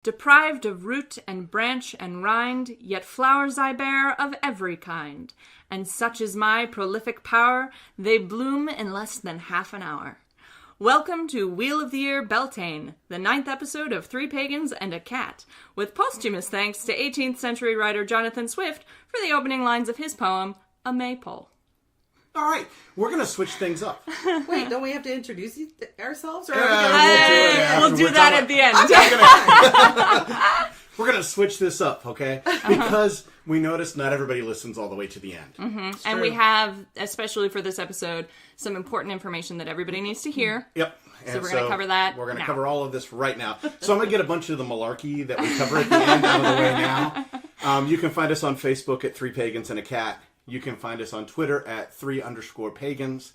Deprived of root and branch and rind, yet flowers I bear of every kind. And such is my prolific power, they bloom in less than half an hour. Welcome to Wheel of the Year Beltaine, the 9th episode of Three Pagans and a Cat, with posthumous thanks to 18th century writer Jonathan Swift for the opening lines of his poem, A Maypole. All right, we're going to switch things up. Wait, don't we have to introduce ourselves? Or We'll do that at the end. We're going to switch this up, okay? Because we noticed not everybody listens all the way to the end. Mm-hmm. And we have, especially for this episode, some important information that everybody needs to hear. Yep. So we're going to cover that. We're going to cover all of this right now. So I'm going to get a bunch of the malarkey that we cover at the end out of the way now. You can find us on Facebook at Three Pagans and a Cat. You can find us on Twitter at 3_pagans.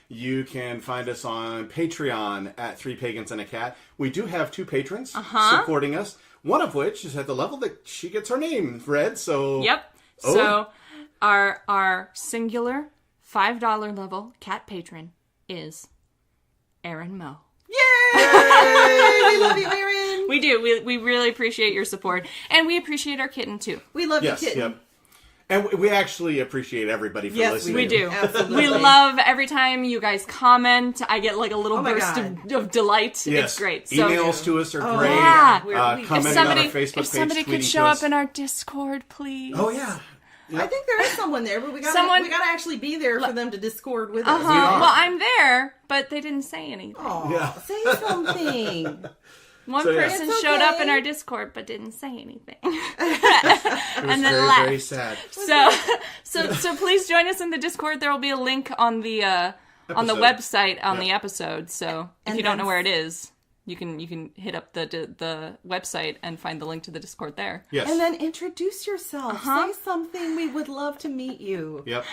You can find us on Patreon at 3 Pagans and a Cat. We do have 2 patrons supporting us. One of which is at the level that she gets her name read. So yep. Oh. So our singular $5 level cat patron is Aaron Moe. Yay! We love you, Aaron. We do. We really appreciate your support, and we appreciate our kitten too. We love you, kitten. Yep. And we actually appreciate everybody for listening. Yes, we do. Absolutely. We love every time you guys comment. I get like a little burst of delight. Yes. It's great. So, emails to us are great. Yeah. Commenting on our Facebook page, if somebody could show up in our Discord, please. Oh, yeah. Yep. I think there is someone there, but we gotta actually be there for them to Discord with us. Well, I'm there, but they didn't say anything. Oh, say something. One person showed up in our Discord but didn't say anything. It was left. Very sad. So please join us in the Discord. There will be a link on the website on the episode. So if you don't know where it is, you can hit up the website and find the link to the Discord there. Yes. And then introduce yourself. Say something. We would love to meet you. Yep.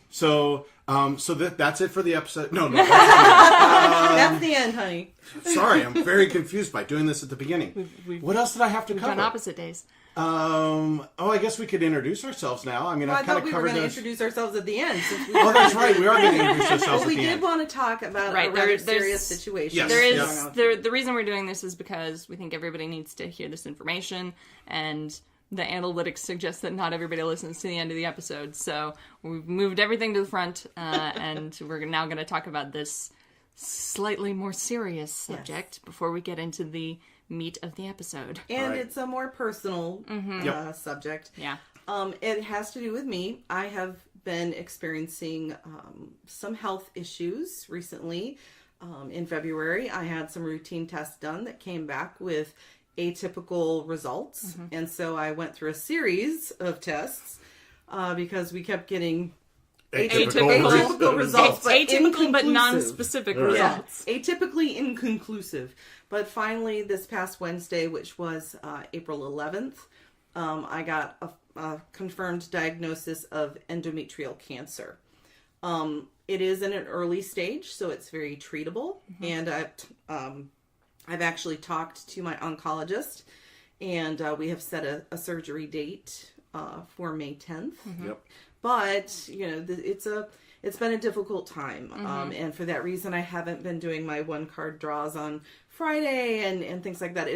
So that's it for the episode. No. That's the end, honey. Sorry, I'm very confused by doing this at the beginning. What else did I have to cover? On opposite days. I guess we could introduce ourselves now. I mean, I kind of covered going to introduce ourselves at the end. That's right. We are going to introduce ourselves at the end. We did want to talk about a rather serious situation. Yes. The reason we're doing this is because we think everybody needs to hear this information, and the analytics suggest that not everybody listens to the end of the episode. So we've moved everything to the front, and we're now going to talk about this slightly more serious subject before we get into the meat of the episode. And it's a more personal subject. Yeah. It has to do with me. I have been experiencing some health issues recently. In February, I had some routine tests done that came back with atypical results. And so I went through a series of tests because we kept getting atypical results. Atypical but non-specific results. Yeah, atypically inconclusive. But finally, this past Wednesday, which was April 11th, I got a confirmed diagnosis of endometrial cancer. It is in an early stage, so it's very treatable. And I've actually talked to my oncologist, and we have set a surgery date for May 10th. Yep. But, it's been a difficult time. And for that reason, I haven't been doing my 1-card draws on Friday and things like that.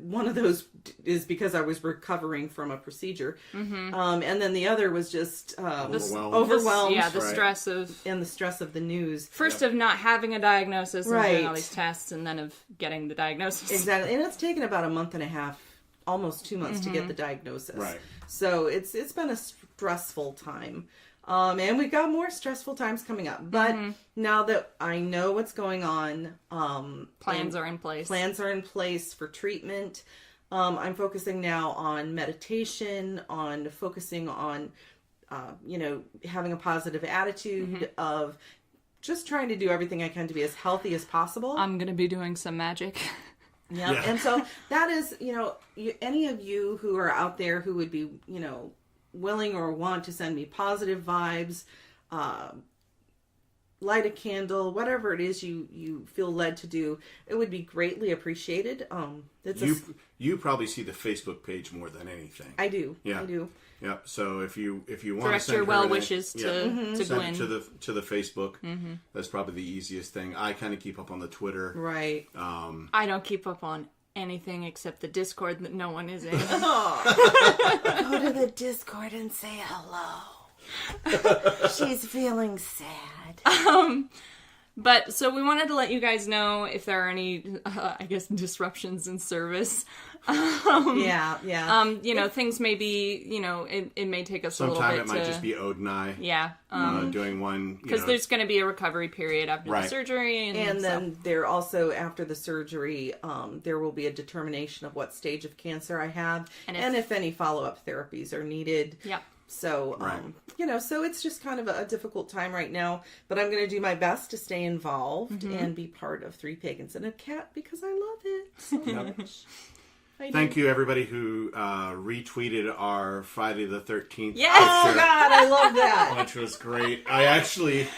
One of those is because I was recovering from a procedure. And then the other was just overwhelmed. The stress of... And the stress of the news. First of not having a diagnosis and doing all these tests, and then of getting the diagnosis. Exactly. And it's taken about a month and a half, almost 2 months to get the diagnosis. Right. So it's been a stressful time. And we've got more stressful times coming up. But now that I know what's going on, plans are in place. Plans are in place for treatment. I'm focusing now on meditation, on focusing on, having a positive attitude of just trying to do everything I can to be as healthy as possible. I'm going to be doing some magic. Yeah. And so that is, any of you who are out there who would be, willing or want to send me positive vibes, light a candle, whatever it is you feel led to do, it would be greatly appreciated. You probably see the Facebook page more than anything. I do. Yeah. I do. Yeah. So if you want direct to send your well wishes to Gwyn. to the Facebook, that's probably the easiest thing. I kind of keep up on the Twitter. Right. I don't keep up on anything except the Discord that no one is in. Go to the Discord and say hello. She's feeling sad. But so we wanted to let you guys know if there are any, I guess, disruptions in service. Things may be, it may take us a little bit. Sometime it might just be Ode and I. Yeah. Doing one. Because there's going to be a recovery period after the surgery. And then there also, after the surgery, there will be a determination of what stage of cancer I have. And if any follow-up therapies are needed. Yeah. So, so it's just kind of a difficult time right now. But I'm going to do my best to stay involved and be part of Three Pagans and a Cat because I love it so much. Thank you, everybody who retweeted our Friday the 13th. Yes! Oh, God, I love that. Which was great. I actually...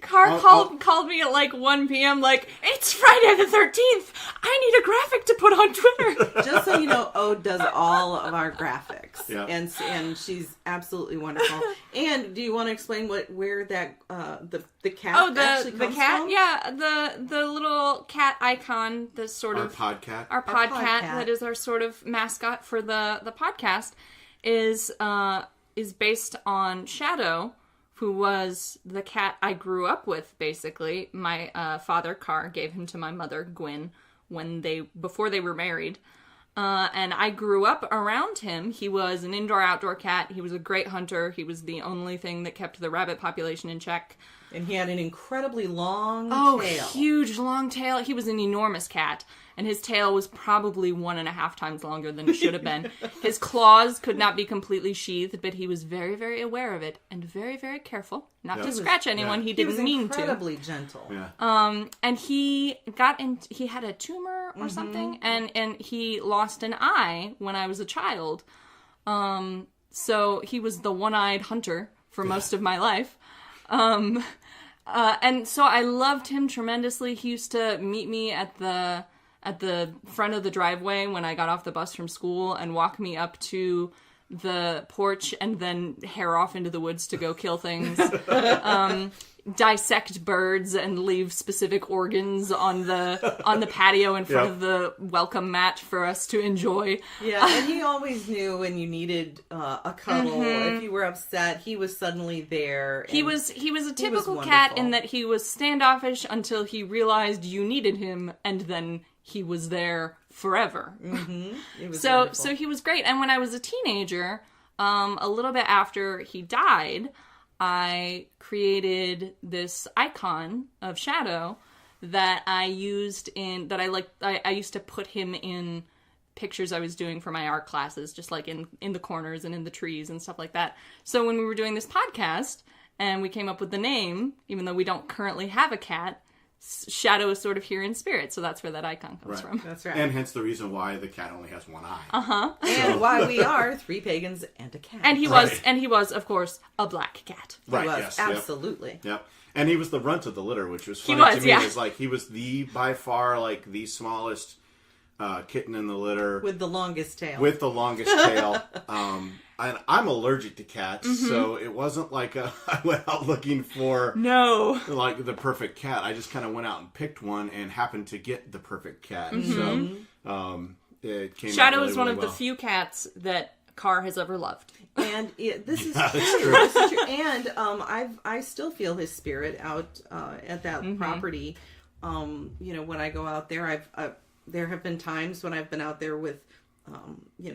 Carr called me at like 1 p.m. like, it's Friday the 13th. I need a graphic to put on Twitter. Just so you know, Ode does all of our graphics. Yeah. And she's absolutely wonderful. And do you want to explain where that the cat actually comes cat? from? Yeah, the little cat icon, the sort of our podcat. Our podcat that is our sort of mascot for the podcast is based on Shadow, who was the cat I grew up with, basically. My father, Carr, gave him to my mother, Gwyn, before they were married. And I grew up around him. He was an indoor-outdoor cat. He was a great hunter. He was the only thing that kept the rabbit population in check. And he had an incredibly long tail. Oh, huge, long tail. He was an enormous cat. And his tail was probably 1.5 times longer than it should have been. His claws could not be completely sheathed, but he was very, very aware of it and very, very careful not to scratch anyone he didn't mean to. He was incredibly gentle. Yeah. And he had a tumor or something, and he lost an eye when I was a child. So he was the one-eyed hunter for most of my life. And so I loved him tremendously. He used to meet me at the front of the driveway when I got off the bus from school and walk me up to the porch and then hare off into the woods to go kill things. Dissect birds and leave specific organs on the patio in front of the welcome mat for us to enjoy. Yeah, and he always knew when you needed a cuddle. If you were upset, he was suddenly there. He was a typical cat in that he was standoffish until he realized you needed him, and then he was there forever. So he was great. And when I was a teenager, a little bit after he died, I created this icon of Shadow that I used I used to put him in pictures I was doing for my art classes, just like in the corners and in the trees and stuff like that. So when we were doing this podcast and we came up with the name, even though we don't currently have a cat, Shadow is sort of here in spirit, so that's where that icon comes from. That's right. And hence the reason why the cat only has one eye. And why we are Three Pagans and a Cat. And he was, of course, a black cat. Right, he was, yes. absolutely. Yep. And he was the runt of the litter, which was funny to me. Yeah. It was like he was by far the smallest kitten in the litter. With the longest tail. And I'm allergic to cats, so it wasn't like I went out looking for the perfect cat. I just kind of went out and picked one and happened to get the perfect cat. So it came Shadow out really, is one really of the few cats that Carr has ever loved. And this is that's true. true. This is true. And I still feel his spirit out at that property. When I go out there, there have been times when I've been out there with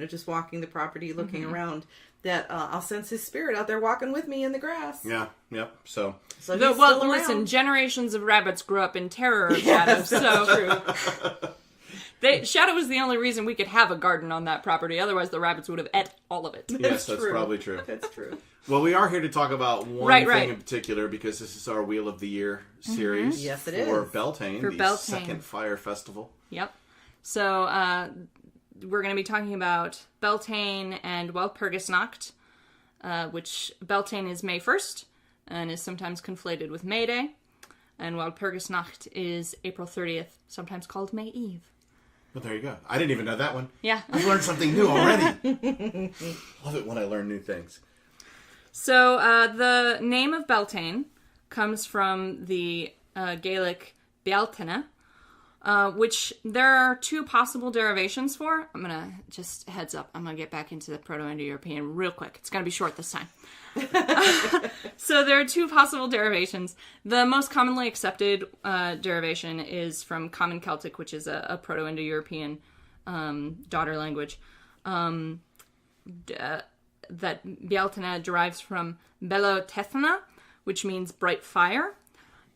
just walking the property, looking around, that I'll sense his spirit out there walking with me in the grass. Yeah, yep. So listen, generations of rabbits grew up in terror of Shadow, so true. Shadow was the only reason we could have a garden on that property. Otherwise, the rabbits would have ate all of it. Yes, that's probably true. That's true. Well, we are here to talk about one thing in particular because this is our Wheel of the Year series. Yes, it for is. Beltane, For the Beltane. second fire festival. Yep. So, we're going to be talking about Beltaine and Walpurgisnacht, which Beltaine is May 1st and is sometimes conflated with May Day, and Walpurgisnacht is April 30th, sometimes called May Eve. Well, there you go. I didn't even know that one. Yeah. I've learned something new already. Love it when I learn new things. So, the name of Beltaine comes from the Gaelic Beltaine, which there are two possible derivations for. I'm going to, just heads up, I'm going to get back into the Proto-Indo-European real quick. It's going to be short this time. So there are two possible derivations. The most commonly accepted derivation is from Common Celtic, which is a Proto-Indo-European daughter language. That Beltaine derives from Beltaine, which means bright fire.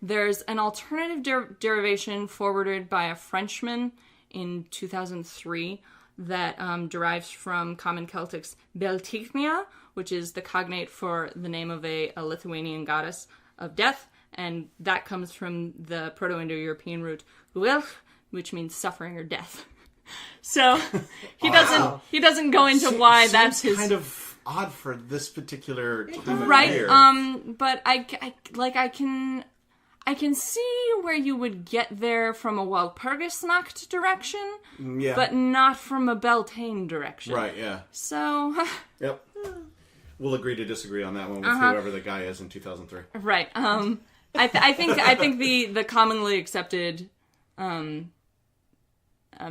There's an alternative derivation forwarded by a Frenchman in 2003 that derives from Common Celtic's Beltaine, which is the cognate for the name of a Lithuanian goddess of death, and that comes from the Proto-Indo-European root Gwyn, which means suffering or death. So he doesn't go into why that's his kind of odd for this particular time of right. year. But I can see where you would get there from a Walpurgisnacht direction, but not from a Beltane direction. Right. Yeah. So. Yep. We'll agree to disagree on that one with whoever the guy is in 2003. Right. I think the commonly accepted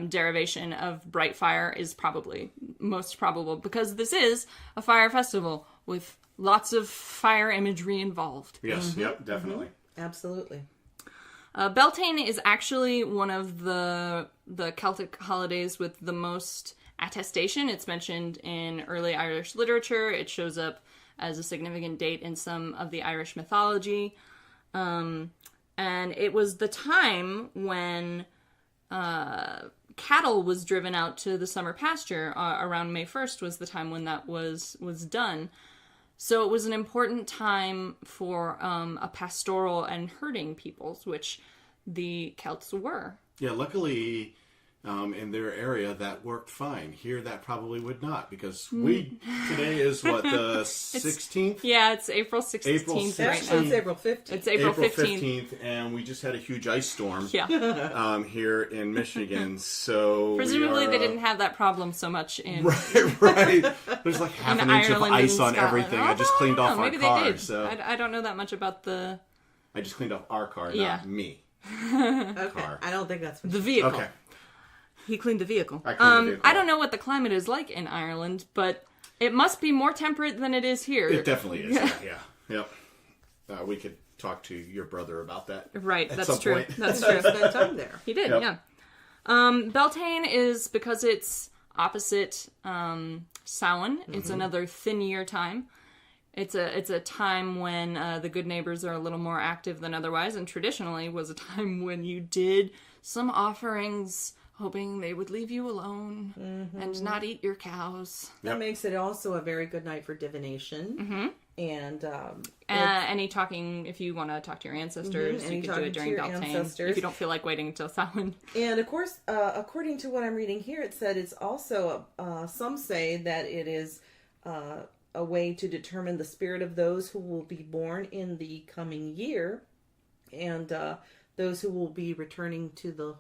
derivation of bright fire is probably most probable, because this is a fire festival with lots of fire imagery involved. Yes. Yep. Definitely. Absolutely. Beltane is actually one of the Celtic holidays with the most attestation. It's mentioned in early Irish literature. It shows up as a significant date in some of the Irish mythology. And it was the time when cattle was driven out to the summer pasture. Around May 1st was the time when that was done. So it was an important time for a pastoral and herding peoples, which the Celts were. Yeah, luckily in their area that worked fine. Here that probably would not, because today is what, the 16th? Yeah, it's April 16th right now. It's April 15th. It's April 15th. And we just had a huge ice storm here in Michigan. So presumably they didn't have that problem so much in right. There's like half an inch of Ireland ice and on Scotland. everything. I just cleaned off our maybe car. they did. So I don't know that much about the... I just cleaned off our car, Yeah. not me. Okay. Car. I don't think that's what the vehicle. Okay. He cleaned the vehicle. I cleaned the vehicle. I don't know what the climate is like in Ireland, but it must be more temperate than it is here. It definitely is. Yeah. Yep. We could talk to your brother about that. Right, at that's some true. point. That's true. spent time there. He did, Yep. yeah. Beltane is, because it's opposite Samhain, it's another thin year time. It's a time when the good neighbors are a little more active than otherwise, and traditionally was a time when you did some offerings, hoping they would leave you alone and not eat your cows. That makes it also a very good night for divination. And any talking, if you want to talk to your ancestors, you could do it during Beltane. If you don't feel like waiting until Samhain. And of course, according to what I'm reading here, it said it's also, some say that it is a way to determine the spirit of those who will be born in the coming year, and those who will be returning to the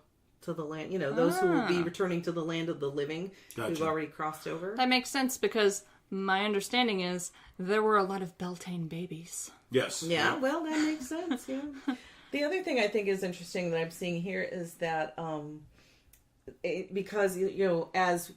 land, those who will be returning to the land of the living. Gotcha. Who've already crossed over. That makes sense, because my understanding is there were a lot of Beltane babies. Yes. Yeah, well, that makes sense, yeah. The other thing I think is interesting that I'm seeing here is that because, as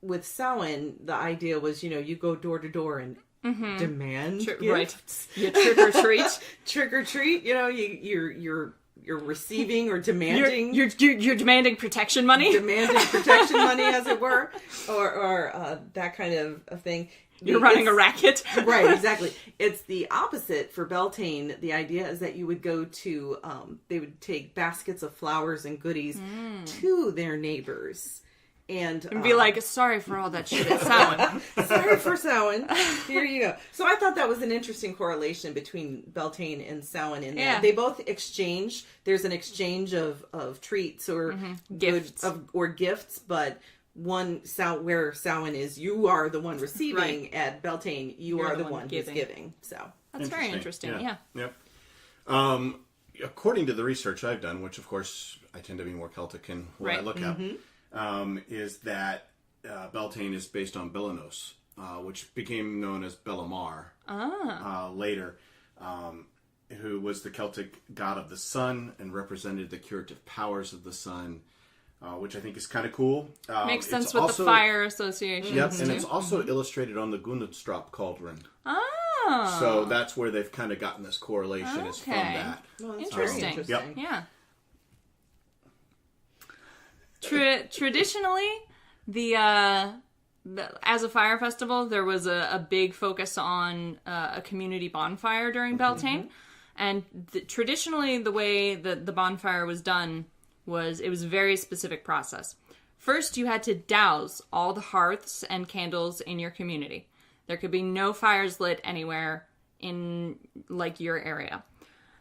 with Samhain, the idea was, you go door to door and demand gifts. Right. You trick or treat. Trick or treat, you're receiving or demanding. You're demanding protection money. Demanding protection money, as it were, or that kind of thing. You're running a racket. Right, exactly. It's the opposite for Beltane. The idea is that you would go to, they would take baskets of flowers and goodies to their neighbors. And be like, sorry for all that shit at Samhain. Sorry for Samhain. Here you go. So I thought that was an interesting correlation between Beltane and Samhain in that they both exchange. There's an exchange of treats or gifts or gifts, but where Samhain is, you are the one receiving. Right. At Beltane, you're are the one who's giving. So that's very interesting. Yeah. Yep. According to the research I've done, which of course I tend to be more Celtic in what I look up. Is that Beltane is based on Belanos, which became known as Bellamar later. who was the Celtic god of the sun and represented the curative powers of the sun, which I think is kind of cool. Makes sense with the fire association. Yep, and it's also illustrated on the Gundelstrop cauldron. Oh. So that's where they've kind of gotten this correlation is from that. Well, that's Interesting. very Yep. Yeah. Traditionally, as a fire festival, there was a big focus on a community bonfire during Beltane. And traditionally, the way that the bonfire was done was it was a very specific process. First, you had to douse all the hearths and candles in your community. There could be no fires lit anywhere in, like, your area.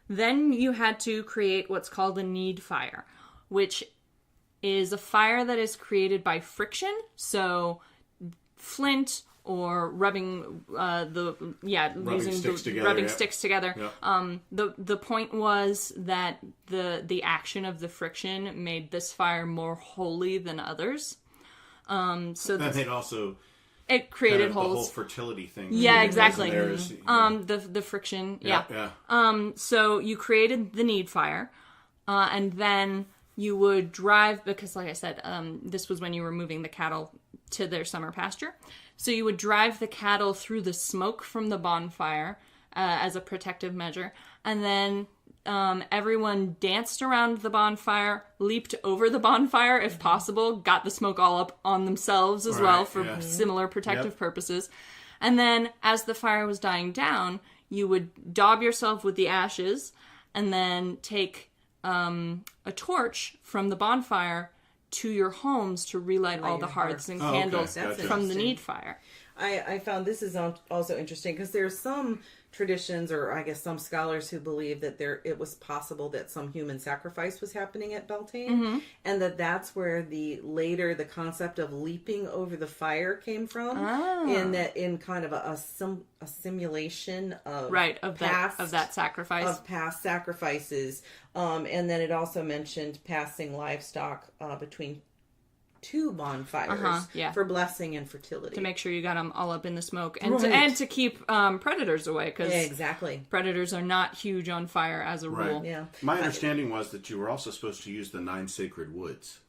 Then you had to create what's called a need fire, which is a fire that is created by friction. So flint or rubbing sticks together. Yep. The point was that the action of the friction made this fire more holy than others. It created holes. The whole fertility thing. Yeah, exactly. The friction. Yeah. So you created the need fire, and then you would drive, because like I said, this was when you were moving the cattle to their summer pasture. So you would drive the cattle through the smoke from the bonfire as a protective measure. And then everyone danced around the bonfire, leaped over the bonfire if possible, got the smoke all up on themselves as well for similar protective purposes. And then as the fire was dying down, you would daub yourself with the ashes and then take a torch from the bonfire to your homes to relight all the hearths and candles from the need fire. I found this is also interesting because there's some traditions, or I guess some scholars, who believe that it was possible that some human sacrifice was happening at Beltane, and that's where the concept of leaping over the fire came from, in kind of a simulation of that sacrifice, of past sacrifices, and then it also mentioned passing livestock between two bonfires for blessing and fertility, to make sure you got them all up in the smoke, and to keep predators away, because predators are not huge on fire as a rule. Yeah, my understanding was that you were also supposed to use the 9 sacred woods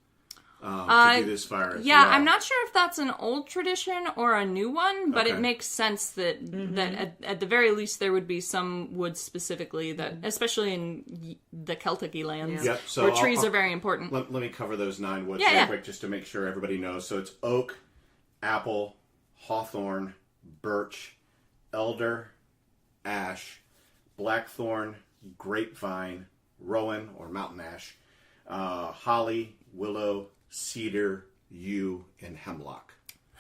to do this fire as well. I'm not sure if that's an old tradition or a new one, but it makes sense that at the very least there would be some woods specifically that, especially in the Celtic lands, where trees are very important. Let me cover those 9 woods real quick just to make sure everybody knows. So it's oak, apple, hawthorn, birch, elder, ash, blackthorn, grapevine, rowan or mountain ash, holly, willow, cedar, yew, and hemlock.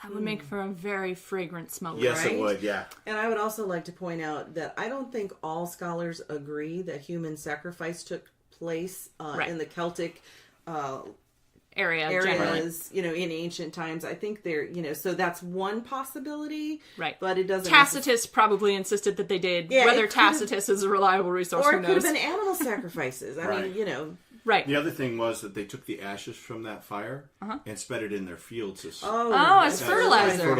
That would make for a very fragrant smoke, yes, right? It would, yeah. And I would also like to point out that I don't think all scholars agree that human sacrifice took place in the Celtic areas, generally. In ancient times. I think so that's one possibility. Right. But it doesn't... Tacitus probably insisted that they did. Yeah, whether Tacitus is a reliable resource, or who knows? Or it could have been animal sacrifices. I mean, Right. The other thing was that they took the ashes from that fire and spread it in their fields as as fertilizer.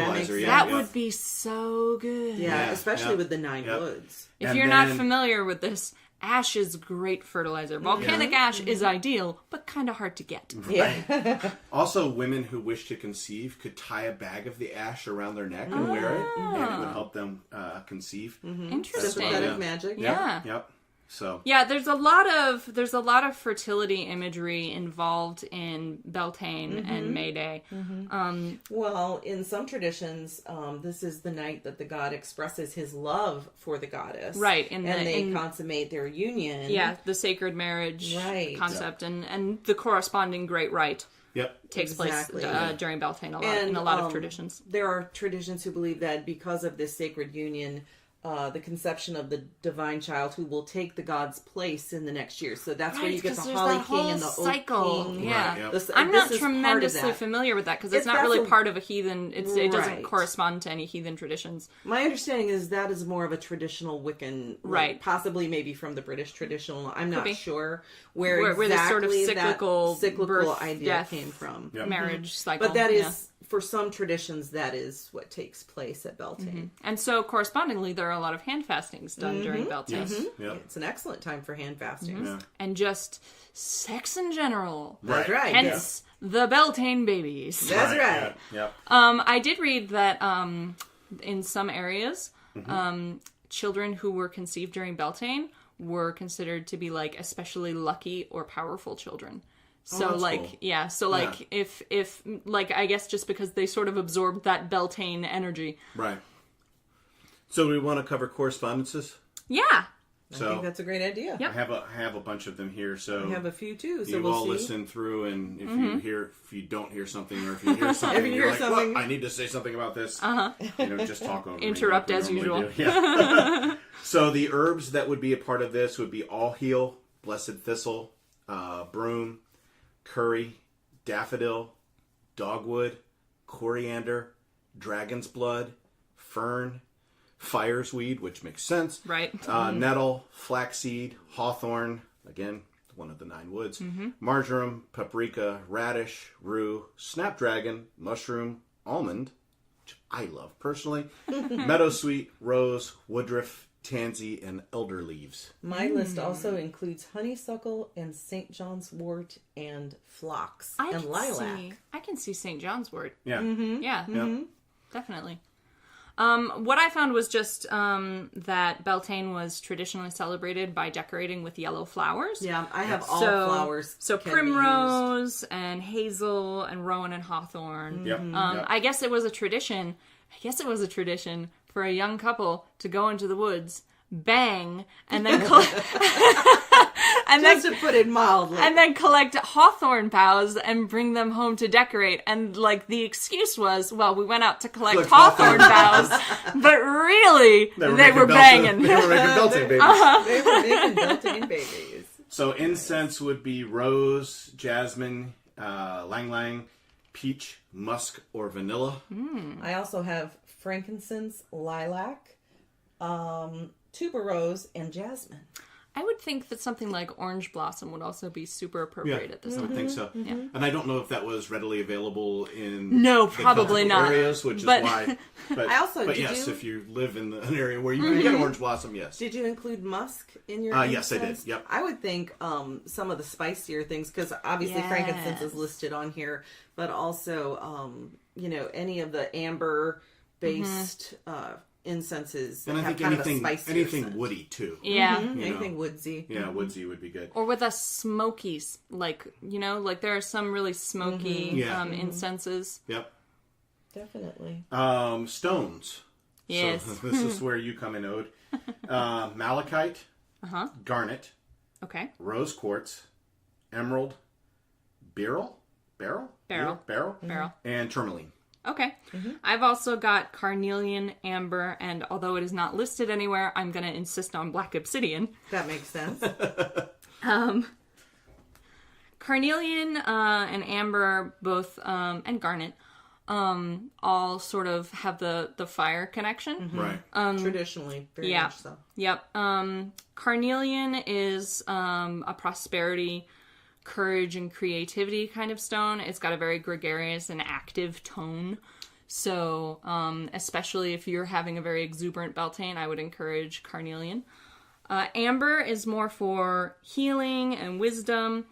That would be so good. Yeah, especially with the 9 woods. If you're not familiar with this, ash is great fertilizer. Volcanic ash is ideal, but kind of hard to get. Yeah. Also, women who wish to conceive could tie a bag of the ash around their neck and wear it, and it would help them conceive. Interesting. Sympathetic magic. Yeah. Yep. So there's a lot of fertility imagery involved in Beltane and May Day. Well, in some traditions, this is the night that the god expresses his love for the goddess, right? And they consummate their union. Yeah, the sacred marriage concept and the corresponding great rite. Takes place during Beltane in a lot of traditions. There are traditions who believe that because of this sacred union, the conception of the divine child who will take the god's place in the next year. So that's where you get the Holly King and the cycle. Oak King. Yeah. I'm not tremendously familiar with that because it's not really part of a heathen. It doesn't correspond to any heathen traditions. My understanding is that is more of a traditional Wiccan, possibly maybe from the British traditional. I'm not sure where exactly this sort of cyclical idea came from. Marriage cycle. But that is for some traditions, that is what takes place at Beltane. And so, correspondingly, there are a lot of hand fastings done during Beltane. Yes. Yep. It's an excellent time for hand fastings. Yeah. And just sex in general. That's right. Hence, the Beltane babies. That's right. Yeah. I did read that in some areas, children who were conceived during Beltane were considered to be, like, especially lucky or powerful children. So, that's like, cool. yeah, so, like, if, like, I guess just because they sort of absorbed that Beltane energy. Right. So we want to cover correspondences? Yeah. I So think that's a great idea. Yep. I have a bunch of them here. So We have a few too, so you we'll all see. listen through, and if you don't hear something, or if you hear something, you're like, something- "What? I need to say something about this." Just talk over me Interrupt like as we normally usual. do. Yeah. So the herbs that would be a part of this would be all heal, blessed thistle, broom, curry, daffodil, dogwood, coriander, dragon's blood, fern, fire's weed, which makes sense. Right. Nettle, flaxseed, hawthorn, again, one of the 9 woods, marjoram, paprika, radish, rue, snapdragon, mushroom, almond, which I love personally, meadowsweet, rose, woodruff, tansy, and elder leaves. My list also includes honeysuckle and St. John's wort and phlox and lilac. I can see St. John's wort. Yeah. Yeah. Yeah. Definitely. What I found was just that Beltane was traditionally celebrated by decorating with yellow flowers. Yeah, I have all flowers. So can be primrose and hazel and rowan and hawthorn. Yep. Yep. I guess it was a tradition. For a young couple to go into the woods, bang, and then Just to put it mildly. and then collect hawthorn boughs and bring them home to decorate. And, like, the excuse was, well, we went out to collect hawthorn boughs, but really, they were banging. They were making Beltane babies. They were making Beltane babies. So incense would be rose, jasmine, lang lang, peach, musk, or vanilla. I also have frankincense, lilac, tuberose, and jasmine. I would think that something like orange blossom would also be super appropriate at this I time. would think so. Yeah. And I don't know if that was readily available in No, the probably Celtic not. areas, which is But- why. But, I also- but did yes, you- if you live in an area where you can get orange blossom, yes. Did you include musk in your Yes, I did. incense? Yep. I would think some of the spicier things, because obviously frankincense is listed on here, but also, any of the amber-based incenses And I have think kind anything, of a spicier anything scent. woody too. Yeah. Mhm, You anything woodsy. Yeah, woodsy would be good. Or with a smoky, like there are some really smoky Yeah. incenses. Yep. Definitely. Stones. Yes. So this is where you come in, Ode. Malachite, garnet, Okay. rose quartz, emerald, beryl, Beryl. and tourmaline. Okay. I've also got carnelian, amber, and although it is not listed anywhere, I'm going to insist on black obsidian. That makes sense. Carnelian and amber both, and garnet, all sort of have the fire connection. Right. Traditionally, very yeah. much so. Yep. Carnelian is a prosperity, courage, and creativity kind of stone. It's got a very gregarious and active tone. So, especially if you're having a very exuberant Beltane, I would encourage carnelian. Amber is more for healing and wisdom.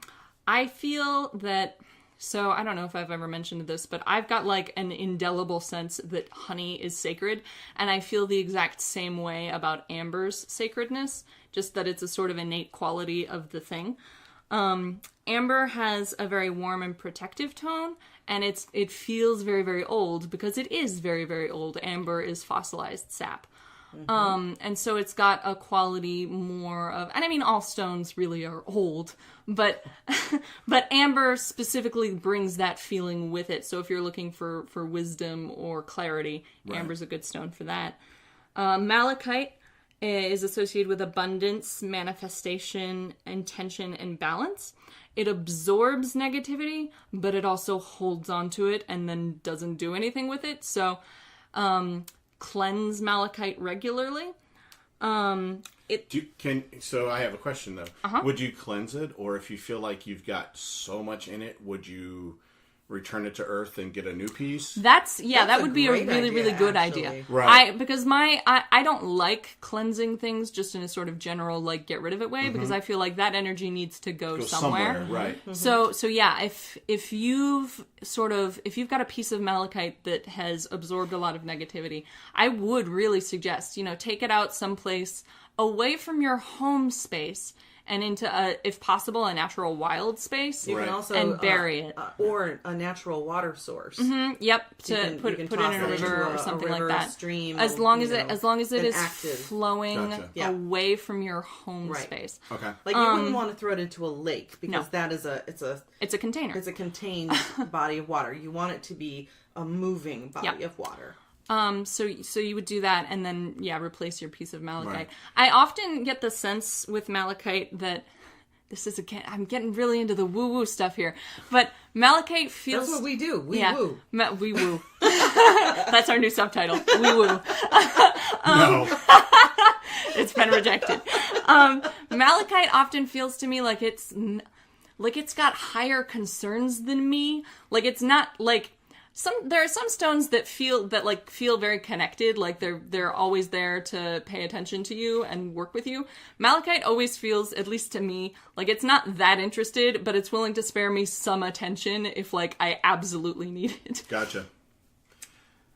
I feel that, so I don't know if I've ever mentioned this, but I've got like an indelible sense that honey is sacred, and I feel the exact same way about amber's sacredness, just that it's a sort of innate quality of the thing. Amber has a very warm and protective tone, and it feels very, very old because it is very, very old. Amber is fossilized sap. And so it's got a quality more of, and I mean all stones really are old, but amber specifically brings that feeling with it. So if you're looking for wisdom or clarity, amber's a good stone for that. Malachite is associated with abundance, manifestation, intention, and balance. It absorbs negativity, but it also holds onto it and then doesn't do anything with it. So, cleanse malachite regularly. So I have a question though. Would you cleanse it, or if you feel like you've got so much in it, would you return it to Earth and get a new piece. That That's would be a great really, idea, really good actually. idea. Right. Because I don't like cleansing things just in a sort of general, like, get rid of it way, because I feel like that energy needs to go somewhere. Right. So yeah, if you've got a piece of malachite that has absorbed a lot of negativity, I would really suggest, take it out someplace away from your home space and into, if possible, a natural wild space. You can also and bury it. Or a natural water source. Yep, to You can put it toss in a river or something river, like that. Stream, as long as it an is active. flowing Gotcha. Yeah. away from your home Right. space. Okay. Like you wouldn't want to throw it into a lake because No. that is It's a container. it's a contained body of water. You want it to be a moving body of water. So you would do that and then replace your piece of malachite. Right. I often get the sense with malachite that I'm getting really into the woo-woo stuff here, but malachite feels... That's what we do. We woo. We woo. That's our new subtitle. We woo. No. It's been rejected. Malachite often feels to me like it's got higher concerns than me. Like it's not like there are some stones that feel very connected, like they're always there to pay attention to you and work with you. Malachite always feels, at least to me, like it's not that interested, but it's willing to spare me some attention if I absolutely need it. Gotcha.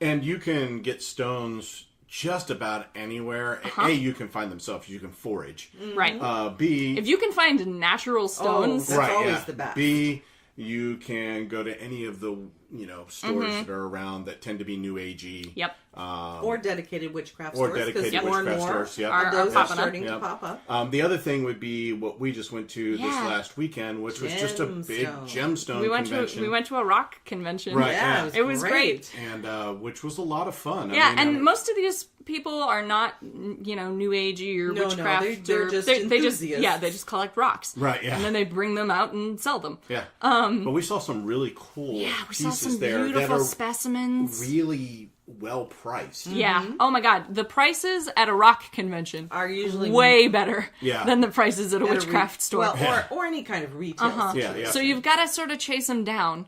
And you can get stones just about anywhere. A, you can find themselves. You can forage. Right. B, If you can find natural stones, That's always the best. B, you can go to any of the stores that are around that tend to be new agey. Yep. Or dedicated witchcraft Or stores. dedicated because more and witchcraft more stores, yep. of those Are are popping up. starting Yep. to pop up. The other thing would be what we just went to this Yeah. last weekend, which was just a big gemstone we went convention. to a rock convention. Right. Yeah, It was great. And which was a lot of fun. Yeah, most of these people are not, new agey or No, witchcraft. they're just they just enthusiasts. they just collect rocks. Right, yeah. And then they bring them out and sell them. Yeah. But we saw some really cool Yeah, we pieces saw some there beautiful that are specimens. really well priced. Yeah. Oh my God, the prices at a rock convention Are usually way better Yeah. than the prices at a at a witchcraft store. Well, or any kind of retail situation. Yeah. So you've got to sort of chase them down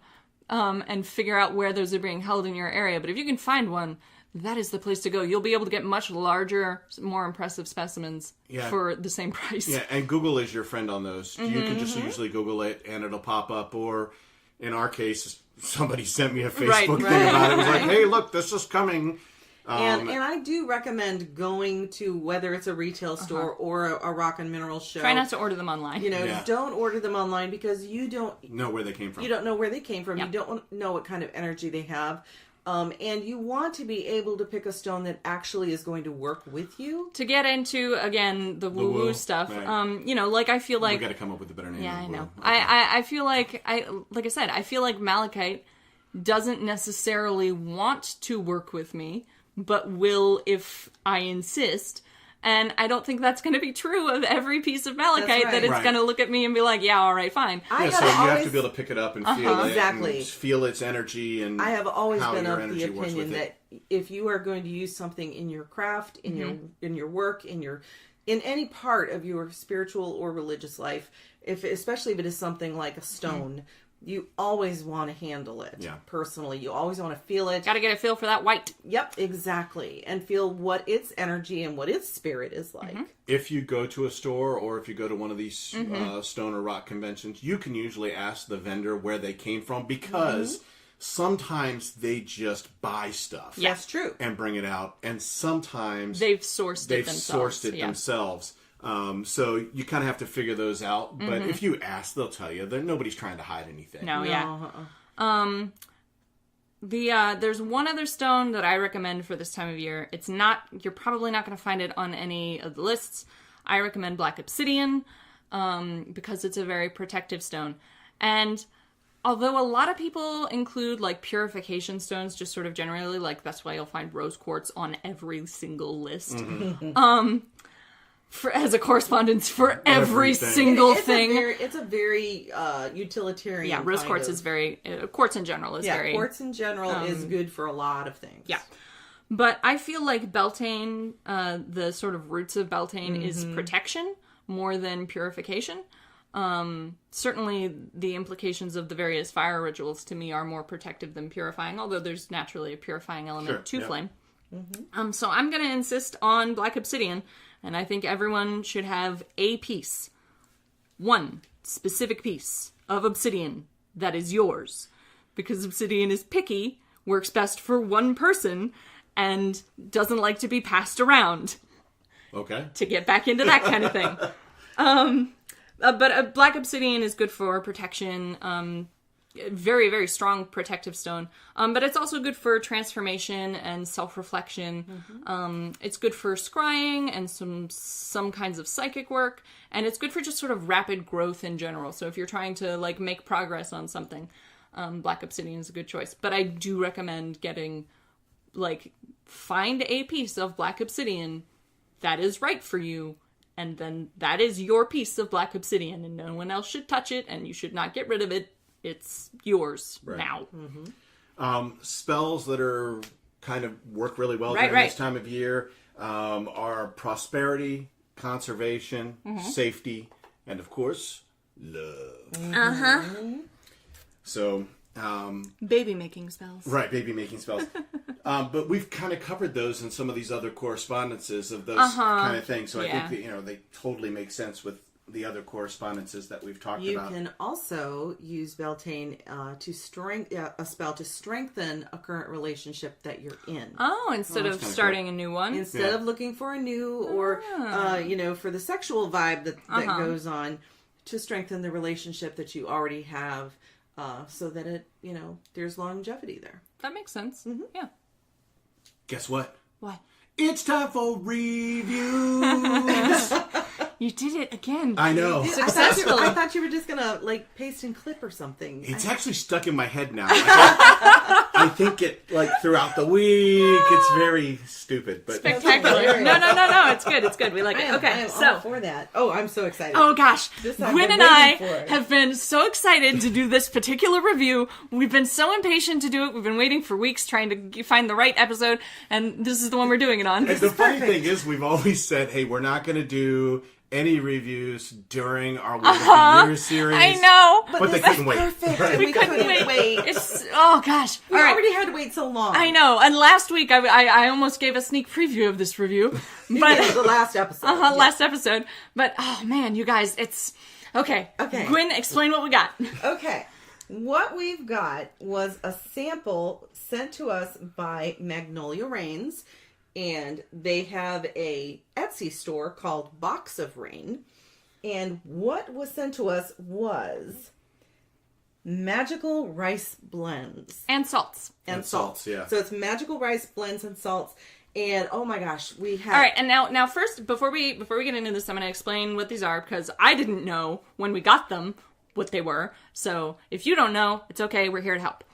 and figure out where those are being held in your area. But if you can find one, that is the place to go. You'll be able to get much larger, more impressive specimens for the same price. Yeah, and Google is your friend on those. You can just usually Google it and it'll pop up. Or in our case, somebody sent me a Facebook thing about it. It was like, hey, look, this is coming. And I do recommend going to, whether it's a retail store or a rock and mineral show. Try not to order them online. Don't order them online because you don't know where they came from. You don't know where they came from. Yep. You don't know what kind of energy they have. And you want to be able to pick a stone that actually is going to work with you. To get into, again, the woo-woo stuff, right. I feel like... We got to come up with a better name. Yeah, I know. Okay. I feel like, like I said, I feel like malachite doesn't necessarily want to work with me, but will if I insist. And I don't think that's going to be true of every piece of malachite, right. that it's going to look at me and be like, yeah, all right, fine. So you have to be able to pick it up and feel it. Exactly. And feel its energy and I have always how been your of the energy works opinion with it. that if you are going to use something in your craft, in your work, in any part of your spiritual or religious life, especially if it is something like a stone, you always want to handle it personally. You always want to feel it. Got to get a feel for that white. Yep, exactly. And feel what its energy and what its spirit is like. If you go to a store or if you go to one of these stone or rock conventions, you can usually ask the vendor where they came from because sometimes they just buy stuff. Yeah. That's true. And bring it out. And sometimes They've sourced it themselves. So you kind of have to figure those out. But if you ask, they'll tell you that nobody's trying to hide anything. There's one other stone that I recommend for this time of year. You're probably not going to find it on any of the lists. I recommend black obsidian, because it's a very protective stone. And although a lot of people include like purification stones, just sort of generally, like that's why you'll find rose quartz on every single list. As a correspondence for every single thing. It's a very utilitarian. Yeah, rose quartz is very... quartz in general is very... Yeah, quartz in general is good for a lot of things. Yeah. But I feel like Beltaine, the sort of roots of Beltaine is protection more than purification. Certainly the implications of the various fire rituals to me are more protective than purifying, although there's naturally a purifying element to flame. So I'm going to insist on black obsidian, and I think everyone should have a piece. One specific piece of obsidian that is yours. Because obsidian is picky, works best for one person, and doesn't like to be passed around. Okay. To get back into that kind of thing. But black obsidian is good for protection. Very, very strong protective stone. But it's also good for transformation and self-reflection. It's good for scrying and some kinds of psychic work. And it's good for just sort of rapid growth in general. So if you're trying to like make progress on something, black obsidian is a good choice. But I do recommend getting, like, find a piece of black obsidian that is right for you. And then that is your piece of black obsidian, and no one else should touch it, and you should not get rid of it. It's yours now. Spells that are kind of work really well during this time of year are prosperity, conservation, safety, and of course, love. So, baby making spells. Right, baby making spells. But we've kind of covered those in some of these other correspondences of those kind of things. So I think that, they totally make sense with the other correspondences that we've talked about. You can also use Beltaine to a spell to strengthen a current relationship that you're in. Oh, instead of starting a new one? Instead of looking for a new or, for the sexual vibe that goes on, to strengthen the relationship that you already have so that it, there's longevity there. That makes sense. Yeah. Guess what? What? It's time for reviews. You did it again. I know. Successfully. I thought you were just going to, paste and clip or something. It's actually stuck in my head now. I think it, throughout the week, it's very stupid. But spectacular. No. It's good. It's good. We like it. Okay, I am all for that. Oh, I'm so excited. Oh, gosh. Gwyn and I have been so excited to do this particular review. We've been so impatient to do it. We've been waiting for weeks trying to find the right episode, and this is the one we're doing it on. And the funny thing is, we've always said, hey, we're not going to do any reviews during our Word of the Year series. I know. But they couldn't wait. Perfect. Right. We couldn't wait. Oh, gosh. We already had to wait so long. I know. And last week, I almost gave a sneak preview of this review. But the last episode. Last episode. But, oh, man, you guys, it's... Okay. Gwyn, explain what we got. Okay. What we've got was a sample sent to us by Magnolia Rains. And they have a Etsy store called Box of Rain. And what was sent to us was magical rice blends. And salts. And salts, yeah. So it's magical rice blends and salts. And oh my gosh, we have... All right, and now first, before we get into this, I'm going to explain what these are, because I didn't know when we got them what they were. So if you don't know, it's okay, we're here to help.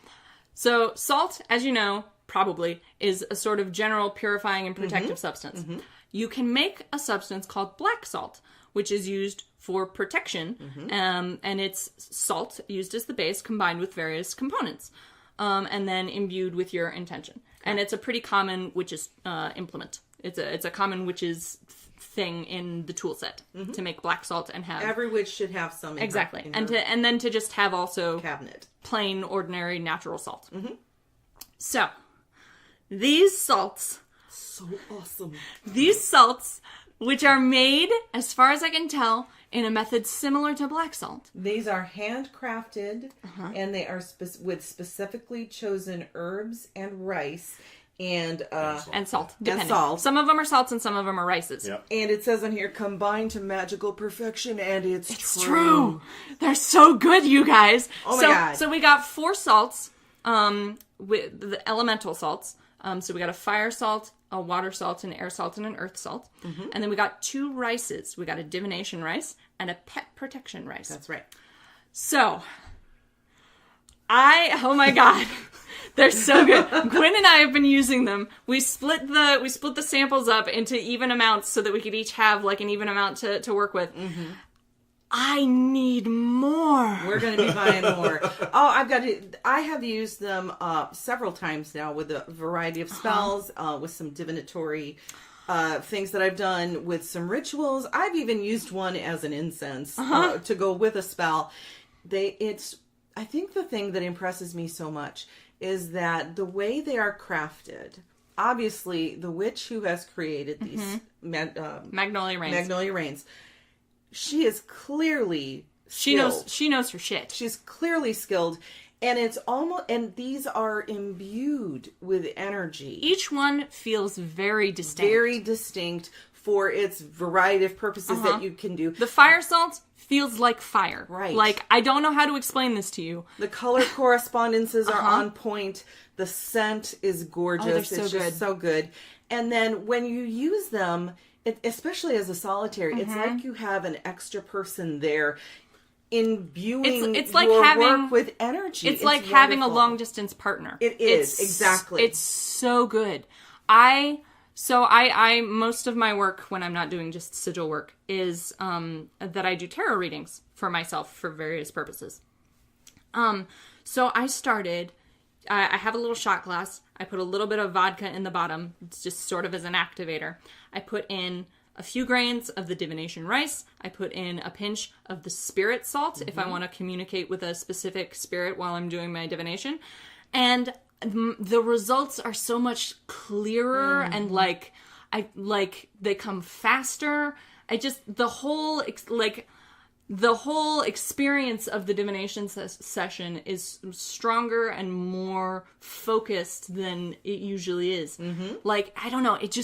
So salt, as you know, probably, is a sort of general purifying and protective substance. You can make a substance called black salt, which is used for protection, and it's salt used as the base combined with various components, and then imbued with your intention. And it's a pretty common witch's implement. It's a common witch's thing in the tool set to make black salt and have... Every witch should have some. Exactly. And then to just have also... cabinet. Plain, ordinary, natural salt. So... These salts... So awesome. These salts, which are made, as far as I can tell, in a method similar to black salt. These are handcrafted, and they are with specifically chosen herbs and rice and salt. Depending. And salt. Some of them are salts and some of them are rices. Yep. And it says on here, combined to magical perfection, and it's true. They're so good, you guys. Oh my God. So we got 4 salts, with the elemental salts. So we got a fire salt, a water salt, an air salt, and an earth salt. And then we got 2 rices. We got a divination rice and a pet protection rice. That's right. So, oh my God. They're so good. Gwyn and I have been using them. We split the samples up into even amounts so that we could each have an even amount to work with. I need more. We're going to be buying more. I have used them several times now with a variety of spells, with some divinatory things that I've done with some rituals. I've even used one as an incense to go with a spell. I think the thing that impresses me so much is that the way they are crafted. Obviously, the witch who has created these Magnolia Rains, she is clearly skilled. She knows her shit. She's clearly skilled, and these are imbued with energy. Each one feels very distinct. Very distinct for its variety of purposes that you can do. The fire salt feels like fire. Right. Like, I don't know how to explain this to you. The color correspondences are on point. The scent is gorgeous. They're so it's good. just so good. And then when you use them, especially as a solitary, it's like you have an extra person there imbuing it's like your having work with energy. It's like having a long distance partner. It is, exactly. It's so good. I most of my work when I'm not doing just sigil work is that I do tarot readings for myself for various purposes. So I started. I have a little shot glass. I put a little bit of vodka in the bottom, it's just sort of as an activator. I put in a few grains of the divination rice. I put in a pinch of the spirit salt if I want to communicate with a specific spirit while I'm doing my divination. And the results are so much clearer and they come faster. The whole experience of the divination session is stronger and more focused than it usually is. Like, I don't know, it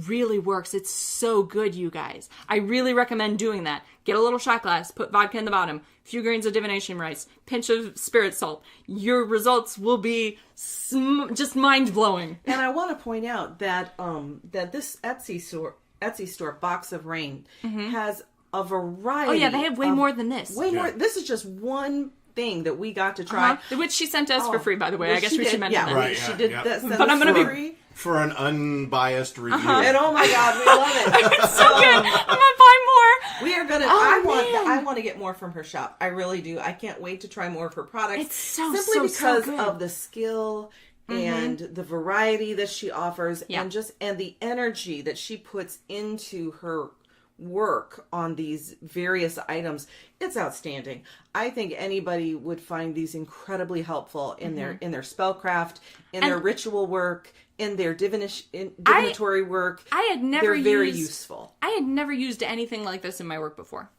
really works. It's so good, you guys. I really recommend doing that. Get a little shot glass, put vodka in the bottom, a few grains of divination rice, pinch of spirit salt. Your results will be just mind-blowing. And I want to point out that that this Etsy store, Box of Rain, has a variety. Oh yeah, they have way more than this. Way more. This is just one thing that we got to try. Which she sent us for free, by the way. Well, I guess we should mention that. Right, she did that. But I'm going to be... For an unbiased review. And oh my God, we love it. It's so good. I'm going to buy more. We are going to... I want to get more from her shop. I really do. I can't wait to try more of her products. It's so because good. of the skill and the variety that she offers and the energy that she puts into her work on these various items. It's outstanding. I think anybody would find these incredibly helpful in their spellcraft, in their ritual work, in their divinatory work. They're very useful. I had never used anything like this in my work before.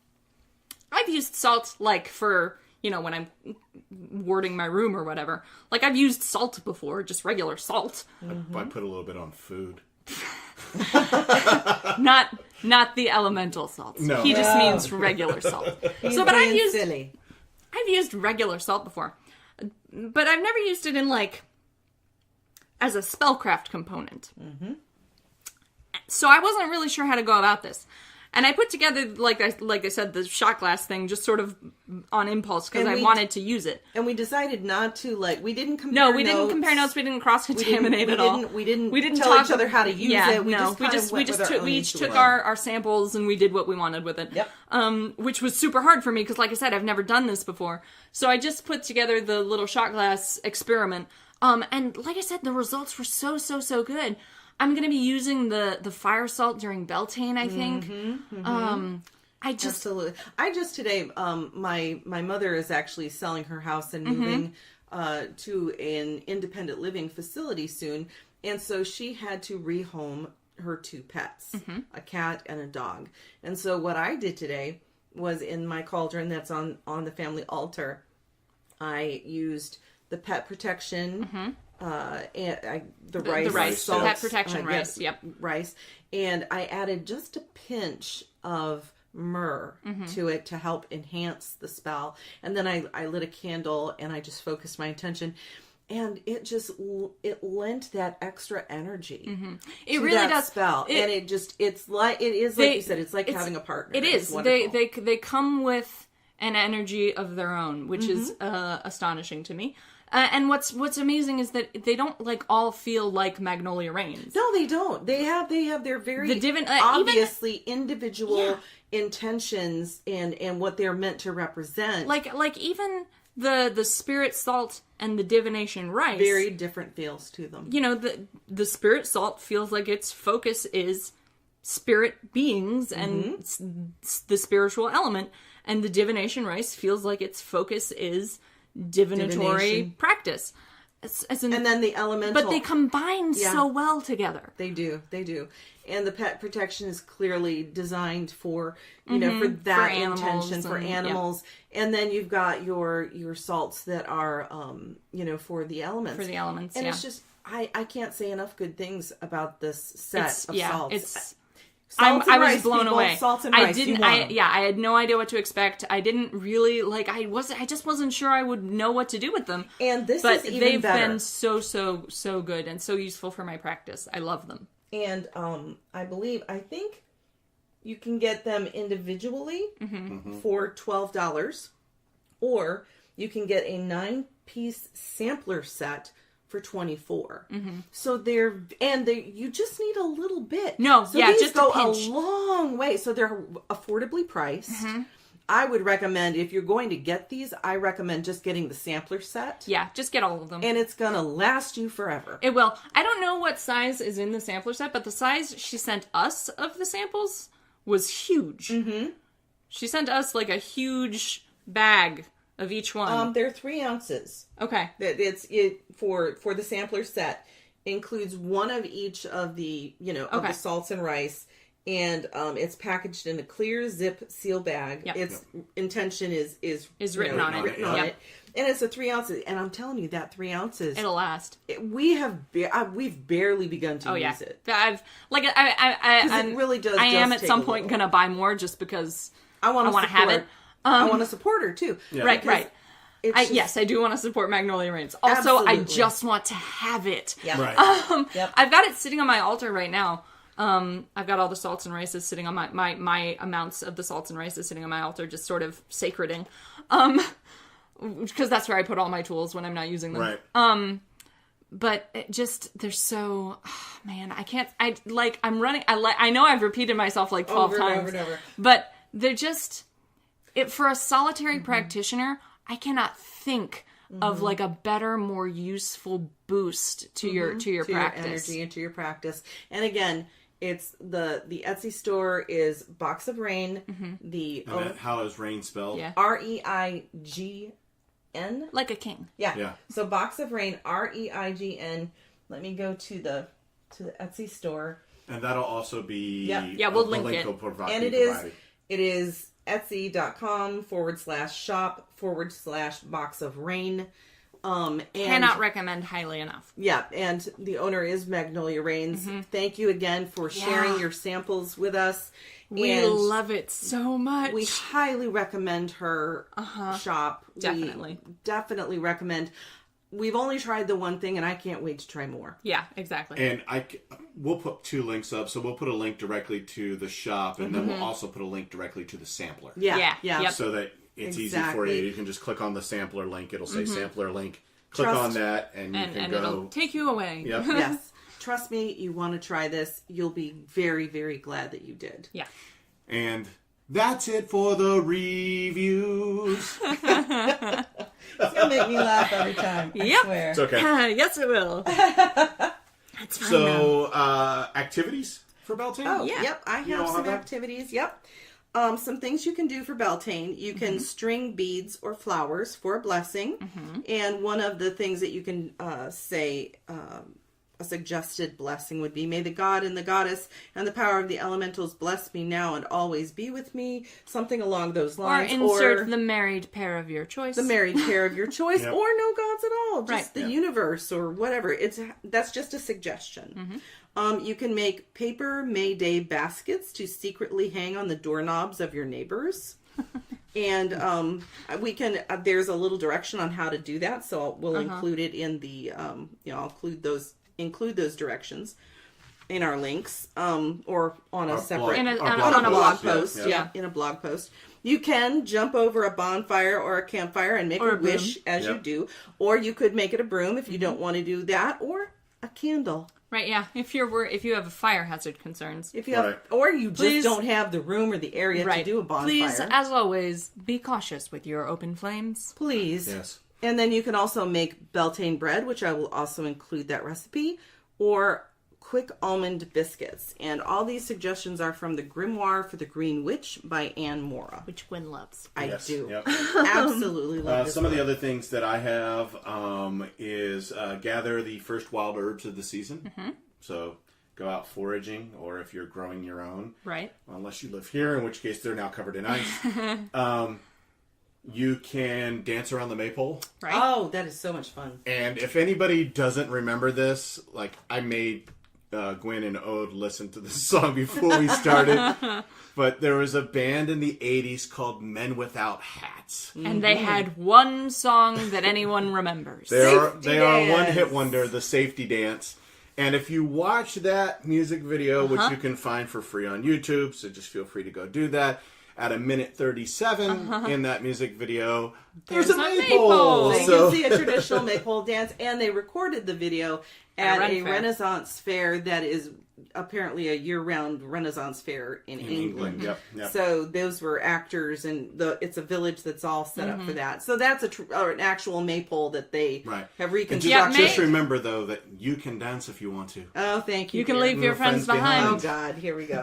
I've used salt like for, when I'm warding my room or whatever. Like, I've used salt before, just regular salt. I put a little bit on food. Not the elemental salts. No. He just means regular salt. But I've used regular salt before. But I've never used it in as a spellcraft component. So I wasn't really sure how to go about this. And I put together, like I said, the shot glass thing just sort of on impulse because I wanted to use it. And we decided not to, we didn't compare notes. No, we didn't compare notes. We didn't cross-contaminate at all. We didn't tell each other how to use it. We each took our samples and we did what we wanted with it. Yep. Which was super hard for me because, like I said, I've never done this before. So I just put together the little shot glass experiment. And like I said, the results were so good. I'm going to be using the fire salt during Beltane, I think. Absolutely. I just today, my mother is actually selling her house and moving to an independent living facility soon. And so she had to rehome her two pets, a cat and a dog. And so what I did today was in my cauldron that's on the family altar, I used the pet protection, the rice, salts, pet protection rice, rice, and I added just a pinch of myrrh to it to help enhance the spell. And then I lit a candle and I just focused my attention, and it lent that extra energy. It really does spell, and it is like you said, it's like having a partner. It is. They come with an energy of their own, which is astonishing to me. And what's amazing is that they don't all feel like Magnolia Rains. No, they don't. They have their very obviously individual intentions and what they're meant to represent. Like even the spirit salt and the divination rice, very different feels to them. The spirit salt feels like its focus is spirit beings and the spiritual element. And the divination rice feels like its focus is divinatory practice. And then the elemental. But they combine so well together. They do. And the pet protection is clearly designed for, you know, for that intention, for animals. Yeah. And then you've got your salts that are, you know, for the elements. For the elements, and it's just, I can't say enough good things about this set of salts. I was blown away. Salts and rice. I had no idea what to expect. I didn't really I just wasn't sure I would know what to do with them. And this is even better. They've been so good and so useful for my practice. I love them. And I think you can get them individually for $12, or you can get a 9-piece sampler set for $24. So you just need a little bit. No, so yeah, these just go a pinch. a long way. So they're affordably priced. I would recommend, if you're going to get these, I recommend just getting the sampler set. Yeah, just get all of them. And it's going to last you forever. It will. I don't know what size is in the sampler set, but the size she sent us of the samples was huge. She sent us like a huge bag of each one. They're 3 ounces. Okay. For the sampler set includes one of each of the, you know, of the salts and rice, and it's packaged in a clear zip seal bag. Yep. Its intention is written on it. And it's a 3 ounces, and I'm telling you that 3 ounces, it'll last. We've barely begun to use it. It really does. I am at some point gonna buy more just because I want to have it. I want to support her too. Yeah. Right. Yes, I do want to support Magnolia Rains. Also, absolutely. I just want to have it. Yeah. Right. I've got it sitting on my altar right now. I've got all the salts and rices sitting on my amounts of the salts and rices sitting on my altar, just sort of sacreding. Because that's where I put all my tools when I'm not using them. Right. But it just, they're so, man, I'm running, I know I've repeated myself like 12 times. Over and over. But they're just, for a solitary practitioner, I cannot think of like a better, more useful boost to your practice. Your energy and to your practice. And again, it's the Etsy store is Box of Rain. How is rain spelled? Yeah. REIGN. Like a king. Yeah. So Box of Rain, REIGN. Let me go to the Etsy store. And that'll also be we'll link it. And it is etsy.com/shop/Box of Rain. Cannot recommend highly enough. Yeah, and the owner is Magnolia Rains. Thank you again for sharing your samples with us. We love it so much. We highly recommend her shop. Definitely. We definitely recommend. We've only tried the one thing, and I can't wait to try more. Yeah, exactly. And we'll put 2 links up. So we'll put a link directly to the shop, and then we'll also put a link directly to the sampler. Yeah. Yep. So that it's easy for you. You can just click on the sampler link. It'll say sampler link. Click on that, and you can go. And it'll take you away. Yep. Yes. Trust me, you want to try this. You'll be very, very glad that you did. Yeah. And that's it for the reviews. It's going to make me laugh every time. I swear. It's okay. Yes, it will. That's fine. So, activities for Beltane? Oh, yeah. Yep. I have some activities. Yep. Some things you can do for Beltane. You can string beads or flowers for a blessing. And one of the things that you can say, a suggested blessing would be, may the god and the goddess and the power of the elementals bless me now and always be with me. Something along those lines. Or insert the married pair of your choice. The married pair of your choice. Or no gods at all. Just the universe or whatever. That's just a suggestion. You can make paper May Day baskets to secretly hang on the doorknobs of your neighbors. And we can. There's a little direction on how to do that, so we'll include it in the. I'll include those directions in our links, or on a separate on a blog post. In a blog post. You can jump over a bonfire or a campfire and make a wish as you do, or you could make it a broom if you don't want to do that, or a candle. Right, yeah. If you have fire hazard concerns. If you have, or you just don't have the room or the area to do a bonfire. Please, as always, be cautious with your open flames. Please. Yes. And then you can also make Beltane bread, which I will also include that recipe, or quick almond biscuits. And all these suggestions are from the Grimoire for the Green Witch by Anne Mora. Which Gwyn loves. I do. Yep. Absolutely love this Some of book. the other things that I have is gather the first wild herbs of the season. So go out foraging, or if you're growing your own. Right. Well, unless you live here, in which case they're now covered in ice. You can dance around the maypole. Right. Oh, that is so much fun. And if anybody doesn't remember this, like, I made Gwyn and Ode listen to this song before we started. But there was a band in the 80s called Men Without Hats. And they had one song that anyone remembers. They are a Dance. one-hit wonder, the Safety Dance. And if you watch that music video, which you can find for free on YouTube, so just feel free to go do that. At a minute 37 in that music video, there's a maypole. So you can see a traditional maypole dance, and they recorded the video at a Renaissance fair that is apparently a year-round Renaissance fair in England. Yep. So those were actors, and it's a village that's all set up for that. So that's an actual maypole that they have reconstructed. Just remember, though, that you can dance if you want to. Oh, thank you. You can leave your friends behind. Oh, God. Here we go.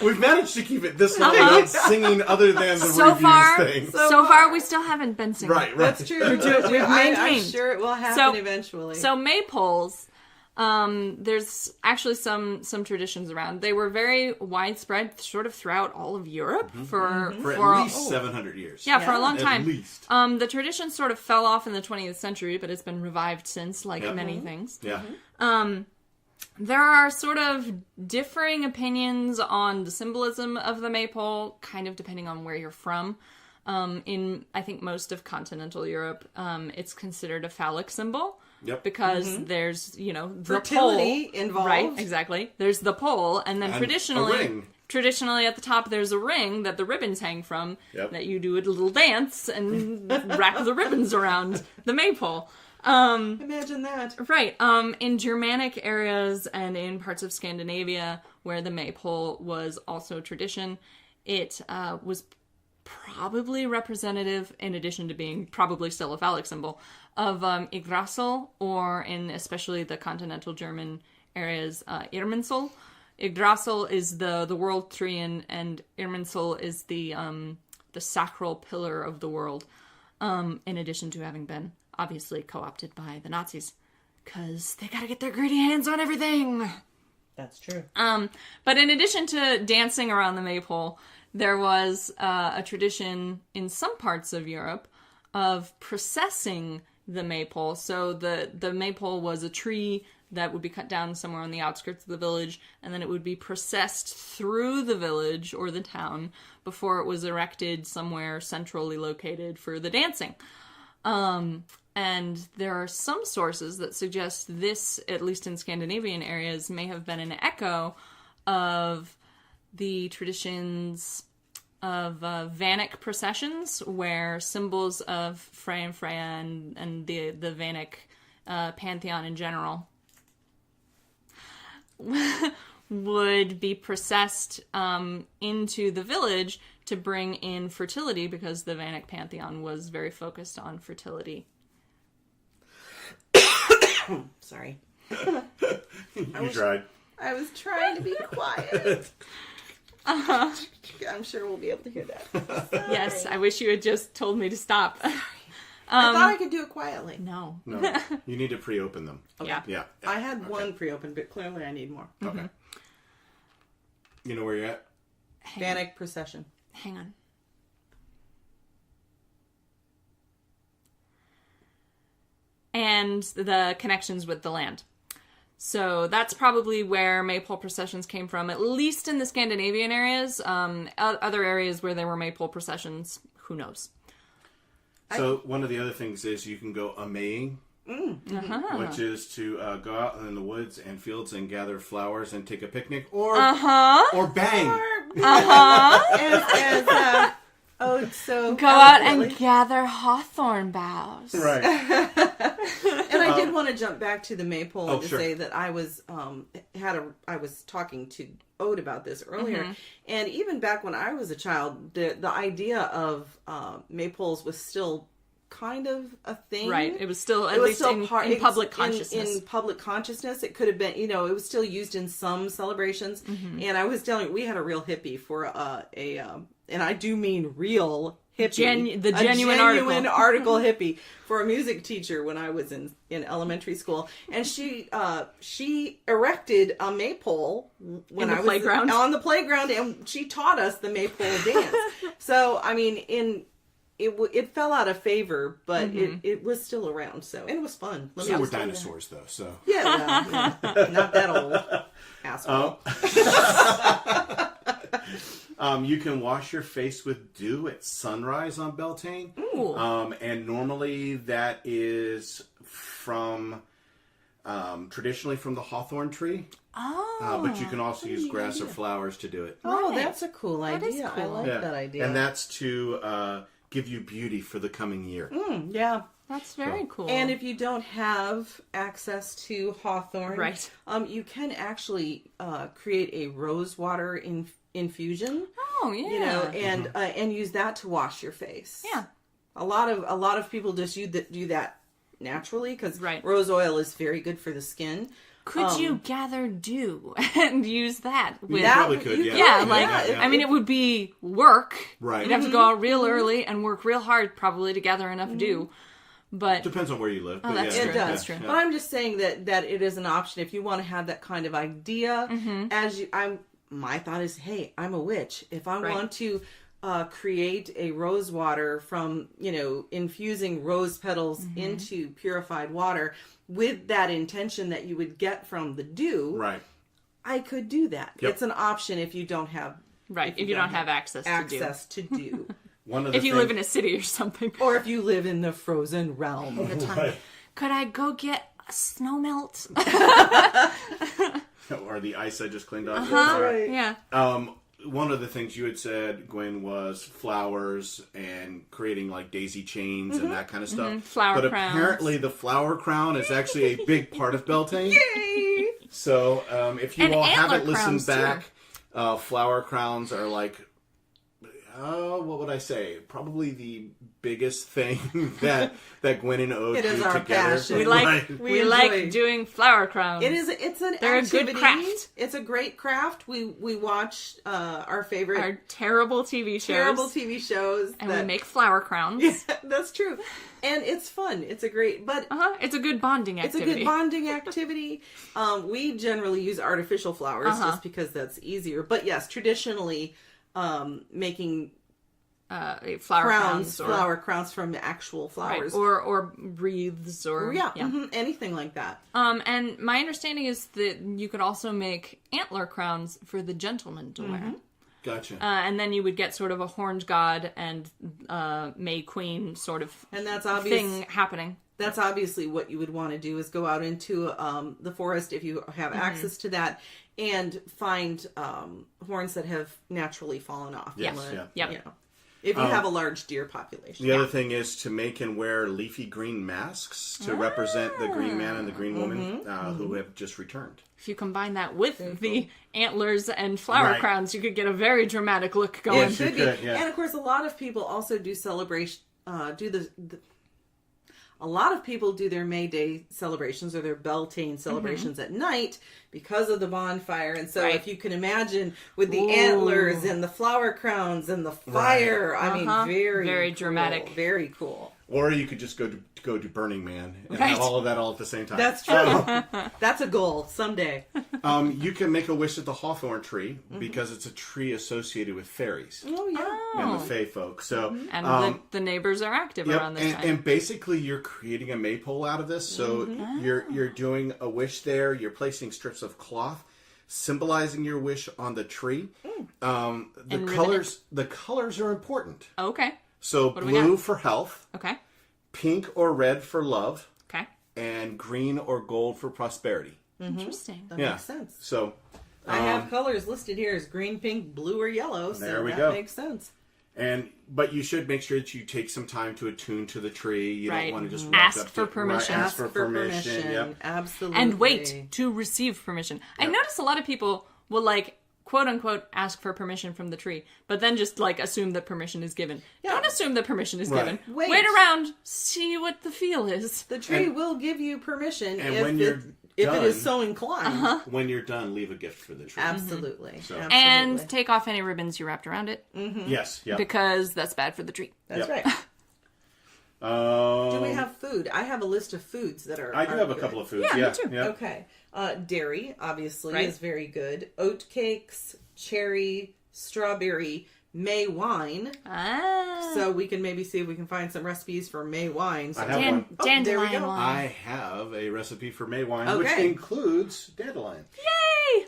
We've managed to keep it this long without singing other than the reviews thing. So far, we still haven't been singing. Right. That's true. We've maintained. I'm sure it will happen eventually. So maypoles, there's actually some traditions around. They were very widespread sort of throughout all of Europe for at least 700 years. Yeah, for a long time. At least. The tradition sort of fell off in the 20th century, but it's been revived since, like many things. Yeah. There are sort of differing opinions on the symbolism of the maypole, kind of depending on where you're from. In, I think, most of continental Europe, it's considered a phallic symbol. Yep. Because there's, the fertility pole involved. Right, exactly. There's the pole, and then And traditionally... a ring. Traditionally, at the top, there's a ring that the ribbons hang from, that you do a little dance and wrap the ribbons around the maypole. Imagine that. Right. In Germanic areas and in parts of Scandinavia, where the maypole was also tradition, it was probably representative, in addition to being probably still a phallic symbol, of Yggdrasil, or in especially the continental German areas, Irminsul. Yggdrasil is the world tree, and Irminsul is the sacral pillar of the world, in addition to having been obviously co-opted by the Nazis, because they gotta get their greedy hands on everything. That's true. But in addition to dancing around the maypole, there was a tradition in some parts of Europe of processing the maypole. So the maypole was a tree that would be cut down somewhere on the outskirts of the village, and then it would be processed through the village or the town before it was erected somewhere centrally located for the dancing. And there are some sources that suggest this, at least in Scandinavian areas, may have been an echo of the traditions of Vannic processions, where symbols of Frey and Freya and the Vannic pantheon in general would be processed into the village to bring in fertility, because the Vannic pantheon was very focused on fertility. Sorry. You tried. I was trying to be quiet. I'm sure we'll be able to hear that. Yes, I wish you had just told me to stop. I thought I could do it quietly. No. You need to pre-open them. Okay. Yeah. I had one pre-opened, but clearly I need more. Okay. You know where you're at? Vannic procession. Hang on. And the connections with the land. So that's probably where maypole processions came from, at least in the Scandinavian areas. Other areas where there were maypole processions, who knows? So one of the other things is you can go a-maying, which is to go out in the woods and fields and gather flowers and take a picnic, or bang. So go out and gather hawthorn boughs. Right. And I did want to jump back to the maypole and say that I was I was talking to Ode about this earlier, and even back when I was a child, the idea of maypoles was still kind of a thing. Right. It was still, at least in public consciousness. In public consciousness, it could have been, it was still used in some celebrations. Mm-hmm. And I was telling you, we had a real hippie for and I do mean real hippie. The genuine article hippie for a music teacher when I was in elementary school. And she erected a maypole when I was on the playground, and she taught us the maypole dance. So, I mean, it fell out of favor, but it was still around. So, and it was fun. So we're dinosaurs, though. So yeah, not that old, asshole. You can wash your face with dew at sunrise on Beltane. And normally that is from traditionally from the Hawthorn tree. But you can also use grass or flowers to do it. Oh, that's a cool idea. Cool. I like that idea. And that's to give you beauty for the coming year. Yeah. That's very cool. And if you don't have access to Hawthorn, right. You can actually create a rose water infusion. Oh, yeah. And use that to wash your face. Yeah. A lot of people just do that naturally because right. rose oil is very good for the skin. Could you gather dew and use that? You probably could, yeah. I mean, it would be work. Right. You'd have to go out real early and work real hard probably to gather enough dew. But depends on where you live. Oh, that's true. That's true. But I'm just saying that it is an option if you want to have that kind of idea. My thought is, hey, I'm a witch. If I want to create a rose water from, infusing rose petals into purified water with that intention that you would get from the dew, right? I could do that. Yep. It's an option if you don't have if you don't have access to dew. If you live in a city or something, or if you live in the frozen realm. Right. Could I go get a snow melt? Or the ice I just cleaned off. Right. Yeah. One of the things you had said, Gwyn, was flowers and creating like daisy chains and that kind of stuff. Flower but crowns. Apparently the flower crown is actually a big part of Beltane. Yay! So if you all haven't listened back, too. Flower crowns are like, what would I say? Probably the biggest thing that Gwyn and Ode do our together. passion. We like doing flower crowns. It's an They're activity. A good craft. It's a great craft. We watch our terrible TV shows. And we make flower crowns. Yeah, that's true. And it's fun. It's a great it's a good bonding activity. We generally use artificial flowers just because that's easier. But yes, traditionally making flower crowns from actual flowers, right. or wreaths, or anything like that. And my understanding is that you could also make antler crowns for the gentleman to wear. Gotcha. And then you would get sort of a horned god and May Queen sort of thing happening. That's obviously what you would want to do is go out into the forest if you have access to that and find horns that have naturally fallen off. Yes, if you have a large deer population. The other thing is to make and wear leafy green masks to represent the green man and the green woman who have just returned. If you combine that with the antlers and flower crowns, you could get a very dramatic look going. It should be. And of course, a lot of people also do a lot of people do their May Day celebrations or their Beltane celebrations at night because of the bonfire. And so if you can imagine with the antlers and the flower crowns and the fire, I mean, very dramatic. Very cool. Or you could just go to Burning Man and have all of that all at the same time. That's true. That's a goal someday. You can make a wish at the Hawthorn tree because it's a tree associated with fairies. Oh, yeah. And the fae folk. So, and the neighbors are active around this time. And basically you're creating a maypole out of this. So you're doing a wish there. You're placing strips of cloth symbolizing your wish on the tree. The colors are important. Okay. So blue for health. Okay. Pink or red for love. Okay. And green or gold for prosperity. Interesting. That makes sense. So I have colors listed here as green, pink, blue, or yellow. So there we that go. Makes sense. But you should make sure that you take some time to attune to the tree. You don't want to just walk ask up for permission. Ask for permission. Yep. Absolutely. And wait to receive permission. I notice a lot of people will quote unquote ask for permission from the tree, but then just assume that permission is given. Don't assume that permission is Right. given. Wait. Wait around, see what the feel is. The tree will give you permission and if when it, you're if it is done- so inclined. When you're done, leave a gift for the tree. Absolutely. So- Absolutely. And take off any ribbons you wrapped around it, Yes. Yep. because that's bad for the tree. That's Yep. right. Do we have food? I have a list of foods that are. I do have a good. couple of foods. Yeah, me Yeah. too. Yeah. Okay. Dairy, obviously, Right. is very good. Oat cakes, cherry, strawberry, May wine. Ah. So we can maybe see if we can find some recipes for May wine. So I have one. Oh, there we dandelion go. wine. I have a recipe for May wine, which Okay. includes dandelion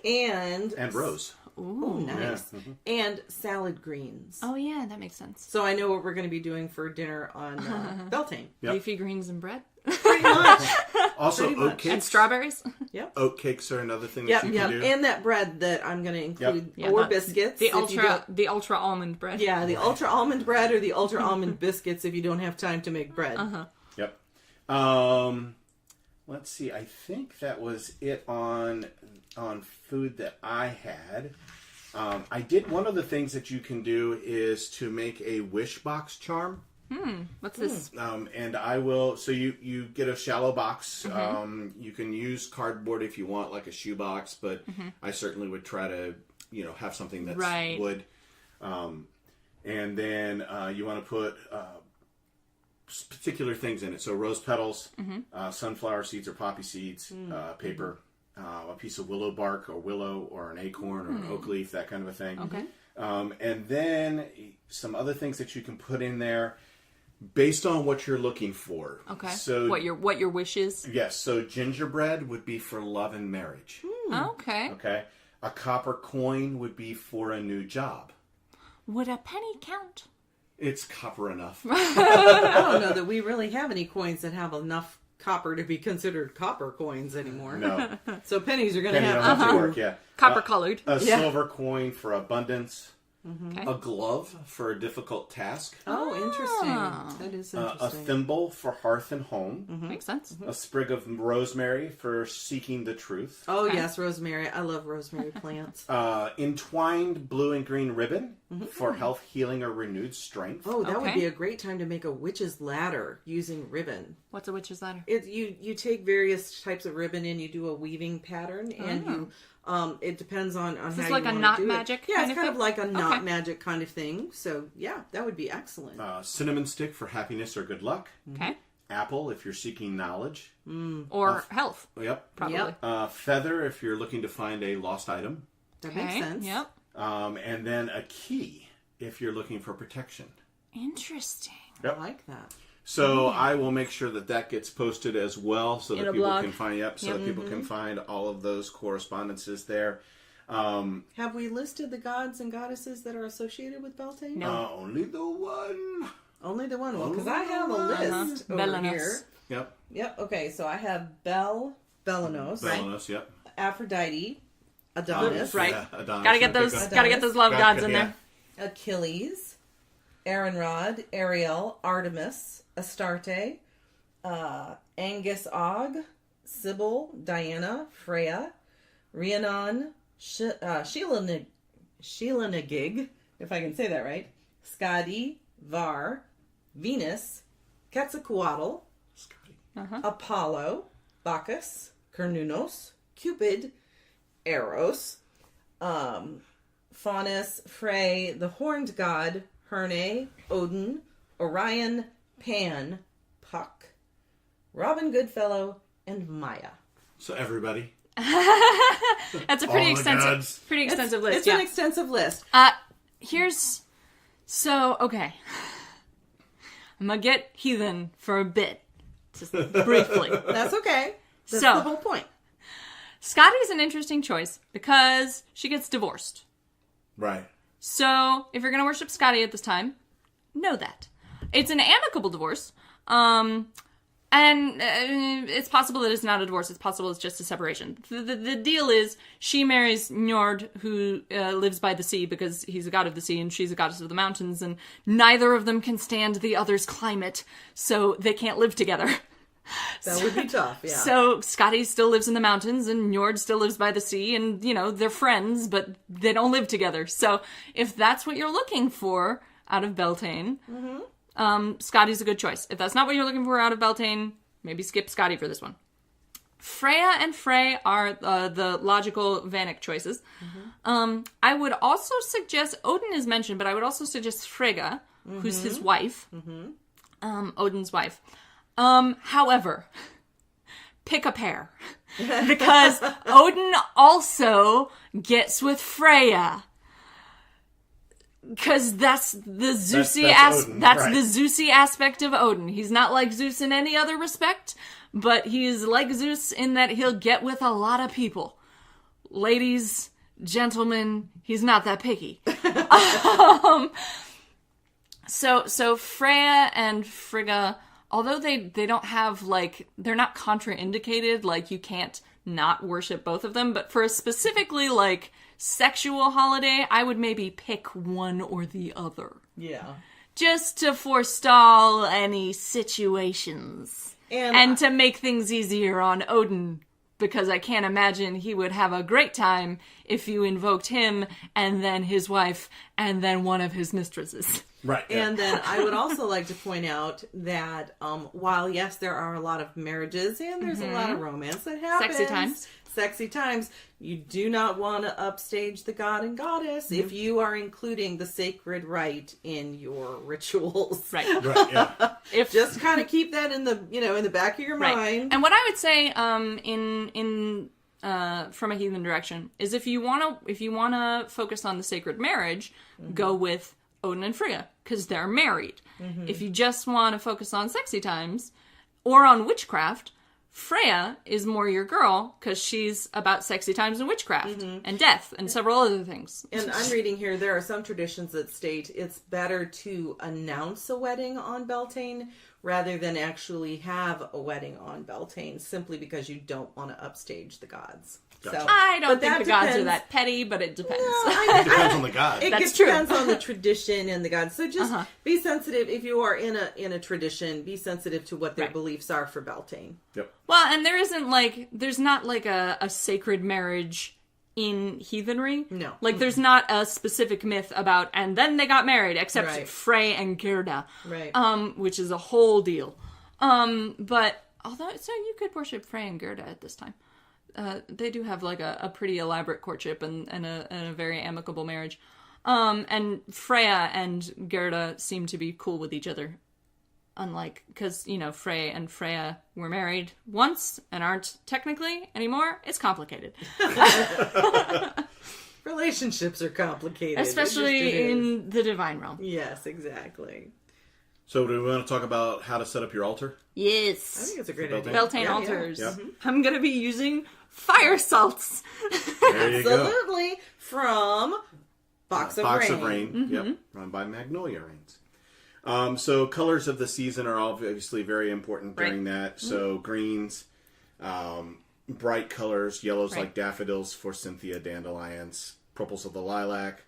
and rose. Ooh. nice. Yeah. Mhm. And salad greens. Oh yeah, that makes sense. So I know what we're going to be doing for dinner on Beltane. Yep. Leafy greens and bread. Pretty much. Also, Pretty oat much. cakes. And strawberries. Oat cakes are another thing that Yep, you yep. can do. And that bread that I'm going to include, Yeah, or the- biscuits. The if you the ultra almond bread. don't- Yeah, the ultra almond bread or the ultra almond biscuits if you don't have time to make bread. Yep. Let's see. I think that was it on food that I had. I did one of the things that you can do is to make a wish box charm. What's this? And I will. So you get a shallow box. You can use cardboard if you want, like a shoe box, but I certainly would try to have something that's Right. wood. And then you want to put particular things in it. So rose petals, sunflower seeds or poppy seeds, paper, a piece of willow bark or willow or an acorn or an oak leaf, that kind of a thing. Okay. And then some other things that you can put in there based on what you're looking for. Okay. So what your wish is? yes, so gingerbread would be for love and marriage. Okay. Okay. A copper coin would be for a new job. Would a penny count? It's copper enough. I don't know that we really have any coins that have enough copper to be considered copper coins anymore. No. So pennies are going to Penny have don't have to to work, yeah. Copper colored. A Yeah. silver coin for abundance. Okay. A glove for a difficult task. Oh, interesting. That is A interesting. thimble for hearth and home. Makes sense. A sprig of rosemary for seeking the truth. Oh, Okay. yes, rosemary. I love rosemary plants. Entwined blue and green ribbon for health, healing, or renewed strength. Oh, that would Okay. be a great time to make a witch's ladder using ribbon. What's a witch's ladder? You take various types of ribbon and you do a weaving pattern, and you it depends on how this you like a wanna knot do it. magic Yeah, kind it's of kind of thing? like a knot Okay. magic kind of thing. So yeah, that would be excellent. Cinnamon stick for happiness or good luck. Okay. Apple if you're seeking knowledge. Or health, Yep. probably. Yep. Feather if you're looking to find a lost item. That Okay. makes sense. Yep. And then a key if you're looking for protection. Interesting. I like that. So I will make sure that gets posted as well, so In that a people blog. can find that people can find all of those correspondences there. Have we listed the gods and goddesses that are associated with Beltane? No. Only the one. Only the one. Well, because I have a list over Bellanos. here. Yep. Yep. Okay. So I have Bellanos, Belanos. Yep. Aphrodite, Adonis, Right. Yeah, Adonis. Gotta get those. Gotta get those love gods in there. Achilles, Aaronrod, Ariel, Artemis, Astarte, Angus Og, Sybil, Diana, Freya, Rhiannon, Sheelanigig, if I can say that right, Skadi, Var, Venus, Quetzalcoatl, Apollo, Bacchus, Cernunnos, Cupid, Eros, Faunus, Frey, the horned god, Herne, Odin, Orion, Pan, Puck, Robin Goodfellow, and Maya. So everybody. That's a All the extensive, gods. pretty extensive list. It's Yeah. an extensive list. Okay. I'm gonna get heathen for a bit, just briefly. That's okay. That's So- the whole point. Scotty's an interesting choice because she gets divorced. Right. So, if you're going to worship Scotty at this time, know that. It's an amicable divorce. It's possible that it's not a divorce. It's possible it's just a separation. The deal is she marries Njord, who lives by the sea because he's a god of the sea and she's a goddess of the mountains, and neither of them can stand the other's climate, so they can't live together. That would be tough, yeah. So Scotty still lives in the mountains and Njord still lives by the sea, and, they're friends, but they don't live together. So if that's what you're looking for, out of Beltaine. Scotty's a good choice. If that's not what you're looking for out of Beltaine, maybe skip Scotty for this one. Freya and Frey are the logical Vanek choices. I would also suggest, Odin is mentioned, but I would also suggest Frigga, who's his wife. Odin's wife. However, pick a pair. Because Odin also gets with Freya. Because that's the Zeusy that's right. the Zeusy aspect of Odin. He's not like Zeus in any other respect, but he's like Zeus in that he'll get with a lot of people. Ladies, gentlemen, he's not that picky. So Freya and Frigga, although they don't have, like, they're not contraindicated, like, you can't not worship both of them, but for a specifically, like, sexual holiday, I would maybe pick one or the other. Yeah. Just to forestall any situations. And to make things easier on Odin, because I can't imagine he would have a great time if you invoked him, and then his wife, and then one of his mistresses. Right. Yeah. And then I would also like to point out that while, yes, there are a lot of marriages and there's a lot of romance that happens. Sexy times. You do not want to upstage the god and goddess if you are including the sacred rite in your rituals. Right. Right, yeah. Just kind of keep that in the back of your mind. And what I would say from a heathen direction is if you want to focus on the sacred marriage, go with Odin and Frigga, because they're married. If you just want to focus on sexy times or on witchcraft, Freya is more your girl, because she's about sexy times and witchcraft and death and several other things. And I'm reading here, there are some traditions that state it's better to announce a wedding on Beltane rather than actually have a wedding on Beltane, simply because you don't want to upstage the gods. Gotcha. So, I don't think the gods are depends. that petty, but it depends. It depends on the god. That's true. Depends on the tradition and the gods. So just be sensitive. If you are in a tradition, be sensitive to what their beliefs are for Beltane. Yep. Well, and there's not like a sacred marriage in heathenry. No. Like, there's not a specific myth about, and then they got married, except Frey and Gerda. Right. Which is a whole deal. But, so you could worship Frey and Gerda at this time. They do have, like, a pretty elaborate courtship and a very amicable marriage. And Freya and Gerda seem to be cool with each other. Unlike, because, Frey and Freya were married once and aren't technically anymore. It's complicated. Relationships are complicated. Especially in the divine realm. Yes, exactly. So do we want to talk about how to set up your altar? Yes. I think it's a great idea. Beltane altars. Yeah. I'm going to be using fire salts. There you go. Absolutely. From Box of Rain. Yep. Run by Magnolia Rains. So colors of the season are obviously very important during that. So greens, bright colors, yellows like daffodils for Cynthia, dandelions, purples of the lilac.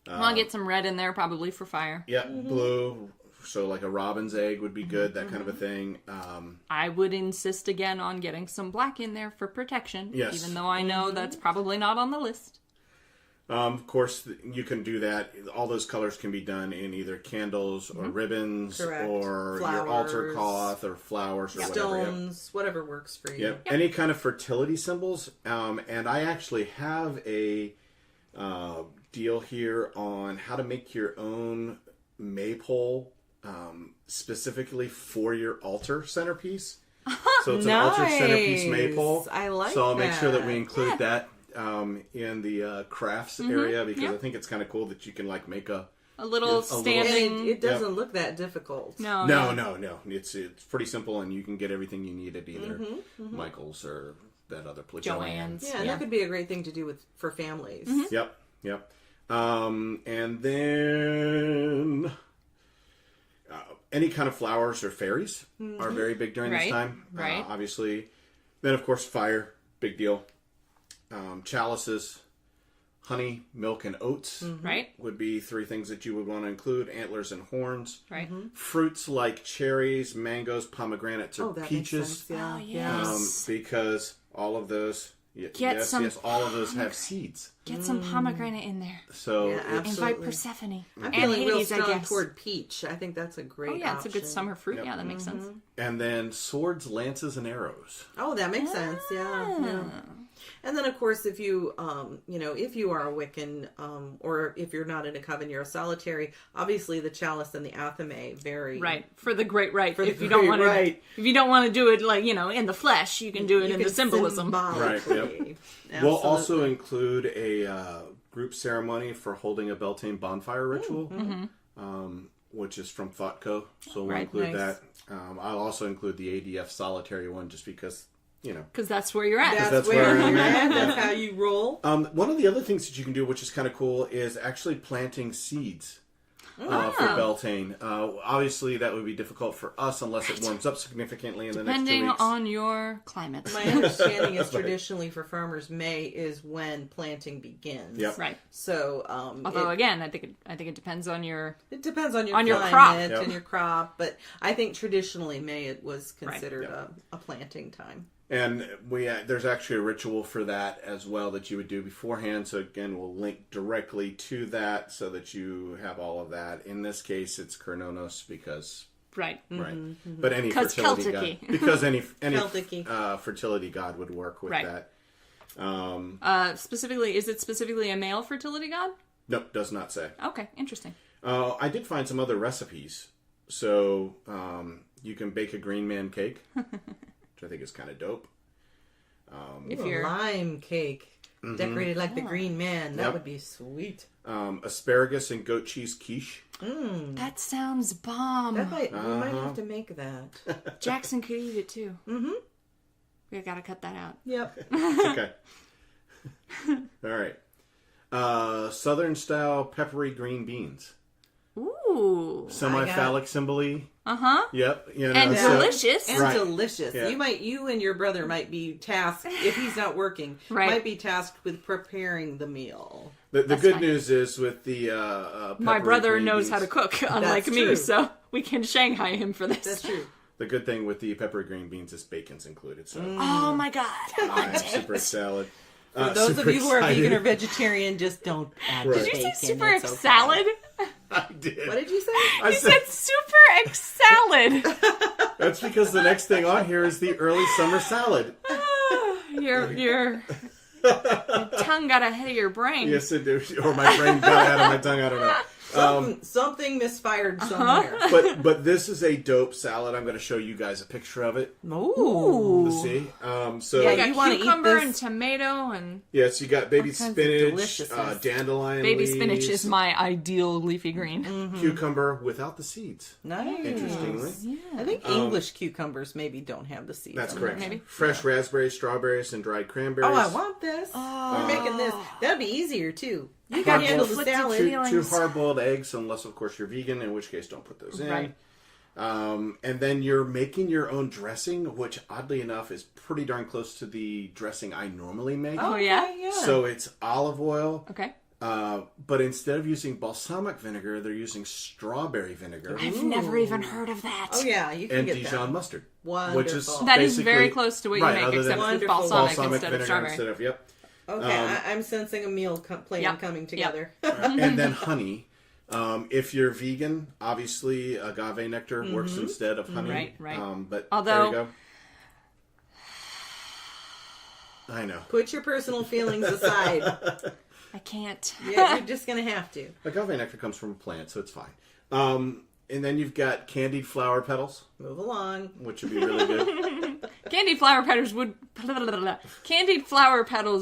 I'll get some red in there probably for fire. Yep, blue. So like a robin's egg would be good, that kind of a thing. I would insist again on getting some black in there for protection. Yes. Even though I know that's probably not on the list. Of course, you can do that. All those colors can be done in either candles or ribbons or your altar cloth or flowers or whatever. Stones, whatever works for you. Yep. Any kind of fertility symbols. And I actually have a deal here on how to make your own maypole specifically for your altar centerpiece. So it's an altar centerpiece maypole. I like So I'll make that. sure that we include that in the crafts area, because I think it's kind of cool that you can like make a little standing. And it doesn't look that difficult. No. It's pretty simple, and you can get everything you need at either Michael's or that other place. Joanne's. Yeah, and that could be a great thing to do for families. Yep. And then any kind of flowers or fairies are very big during this time. Right. Obviously. Then, of course, fire, big deal. Chalices, honey, milk, and oats would be three things that you would want to include. Antlers and horns. Right. Fruits like cherries, mangoes, pomegranates, or that peaches. makes sense. Yeah. Yes. Because all of those, Yes, all of those have seeds. Get some pomegranate in there. So Invite Persephone. I'm And feeling real Hades, I strong guess. toward peach. I think that's a great Oh, yeah, option. it's a good summer fruit. Yeah, that makes sense. and then swords, lances, and arrows. Oh, that makes sense. Yeah. And then, of course, if you, if you are a Wiccan, or if you're not in a coven, you're a solitary. Obviously, the chalice and the athame vary. Right, for the great rite. the If you don't great want to, rite. if you don't want to do it like in the flesh, you can do it in the symbolism. Right. Yep. We'll also include a group ceremony for holding a Beltane bonfire ritual, which is from ThoughtCo. So we'll include that. I'll also include the ADF solitary one, just because. Because that's where you're at. That's where you're at. That's how you roll. One of the other things that you can do, which is kind of cool, is actually planting seeds for Beltane. Obviously, that would be difficult for us unless it warms up significantly in the next 2 Depending weeks. on your climate. My understanding is traditionally for farmers, May is when planting begins. Yep. Right. So, Although again, I think it depends on your. it depends on your crop. climate Yep. and your crop, but I think traditionally May it was considered a planting time. And there's actually a ritual for that as well that you would do beforehand. So again, we'll link directly to that so that you have all of that. In this case, it's Carnonos because Right. But any fertility Celtic-y. god, because any Celtic-y. fertility god would work with that. Is it specifically a male fertility god? Nope, does not say. Okay, interesting. I did find some other recipes. So you can bake a green man cake. Which I think is kind of dope. If Ooh, you're lime cake decorated like the Green Man, that would be sweet. Asparagus and goat cheese quiche. that sounds bomb. We might have to make that. Jackson could eat it too. We gotta cut that out. Yep. Okay. All right. Southern style peppery green beans. Ooh. Semi-phallic symbol-y. Yep. And delicious. And Right. delicious. Yeah. You and your brother might be tasked, if he's not working, might be tasked with preparing the meal. The good news is with the My brother green knows beans, how to cook, unlike me, true. so we can Shanghai him for this. That's true. The good thing with the peppery green beans is bacon's included. So Oh my god. I'm super salad. For those of super you who are excited. vegan or vegetarian, just don't add Right. the Did you bacon. say super It's okay. salad? I did. What did you say? I You said super X salad. That's because the next thing on here is the early summer salad. Your tongue got ahead of your brain. Yes, it did. Or my brain got out of my tongue. I don't know. Something misfired somewhere. But this is a dope salad. I'm going to show you guys a picture of it. Ooh. To see. So Yeah, You got you wanna eat cucumber this? and tomato and yes, you got baby All kinds of spinach, deliciousness. dandelion baby leaves, spinach is my ideal leafy green. cucumber without the seeds. Nice. Interestingly, I think English cucumbers maybe don't have the seeds. that's on correct. them. Maybe. Fresh raspberries, strawberries, and dried cranberries. Oh, I want this. We're making this. That'd be easier too. You can Hard-boiled handle the conflicted salad. feelings. Two hard-boiled eggs, unless of course you're vegan, in which case don't put those in. Right. And then you're making your own dressing, which oddly enough is pretty darn close to the dressing I normally make. Oh, yeah? So it's olive oil, Okay. but instead of using balsamic vinegar, they're using strawberry vinegar I've never even heard of that. Oh yeah, you can and get Dijon that. mustard. Wonderful. Which is That is very basically- close to what you right, make, other except than with Wonderful. balsamic balsamic instead of vinegar strawberry. instead of, yep. Okay, I'm sensing a meal plan Yep. coming together. And then honey. If you're vegan, obviously agave nectar works instead of honey. Right. But Although- there you go. I know. Put your personal feelings aside. I can't. You're just gonna have to. Agave nectar comes from a plant, so it's fine. And then you've got candied flower petals, Move along. which would be really good. Candied flower petals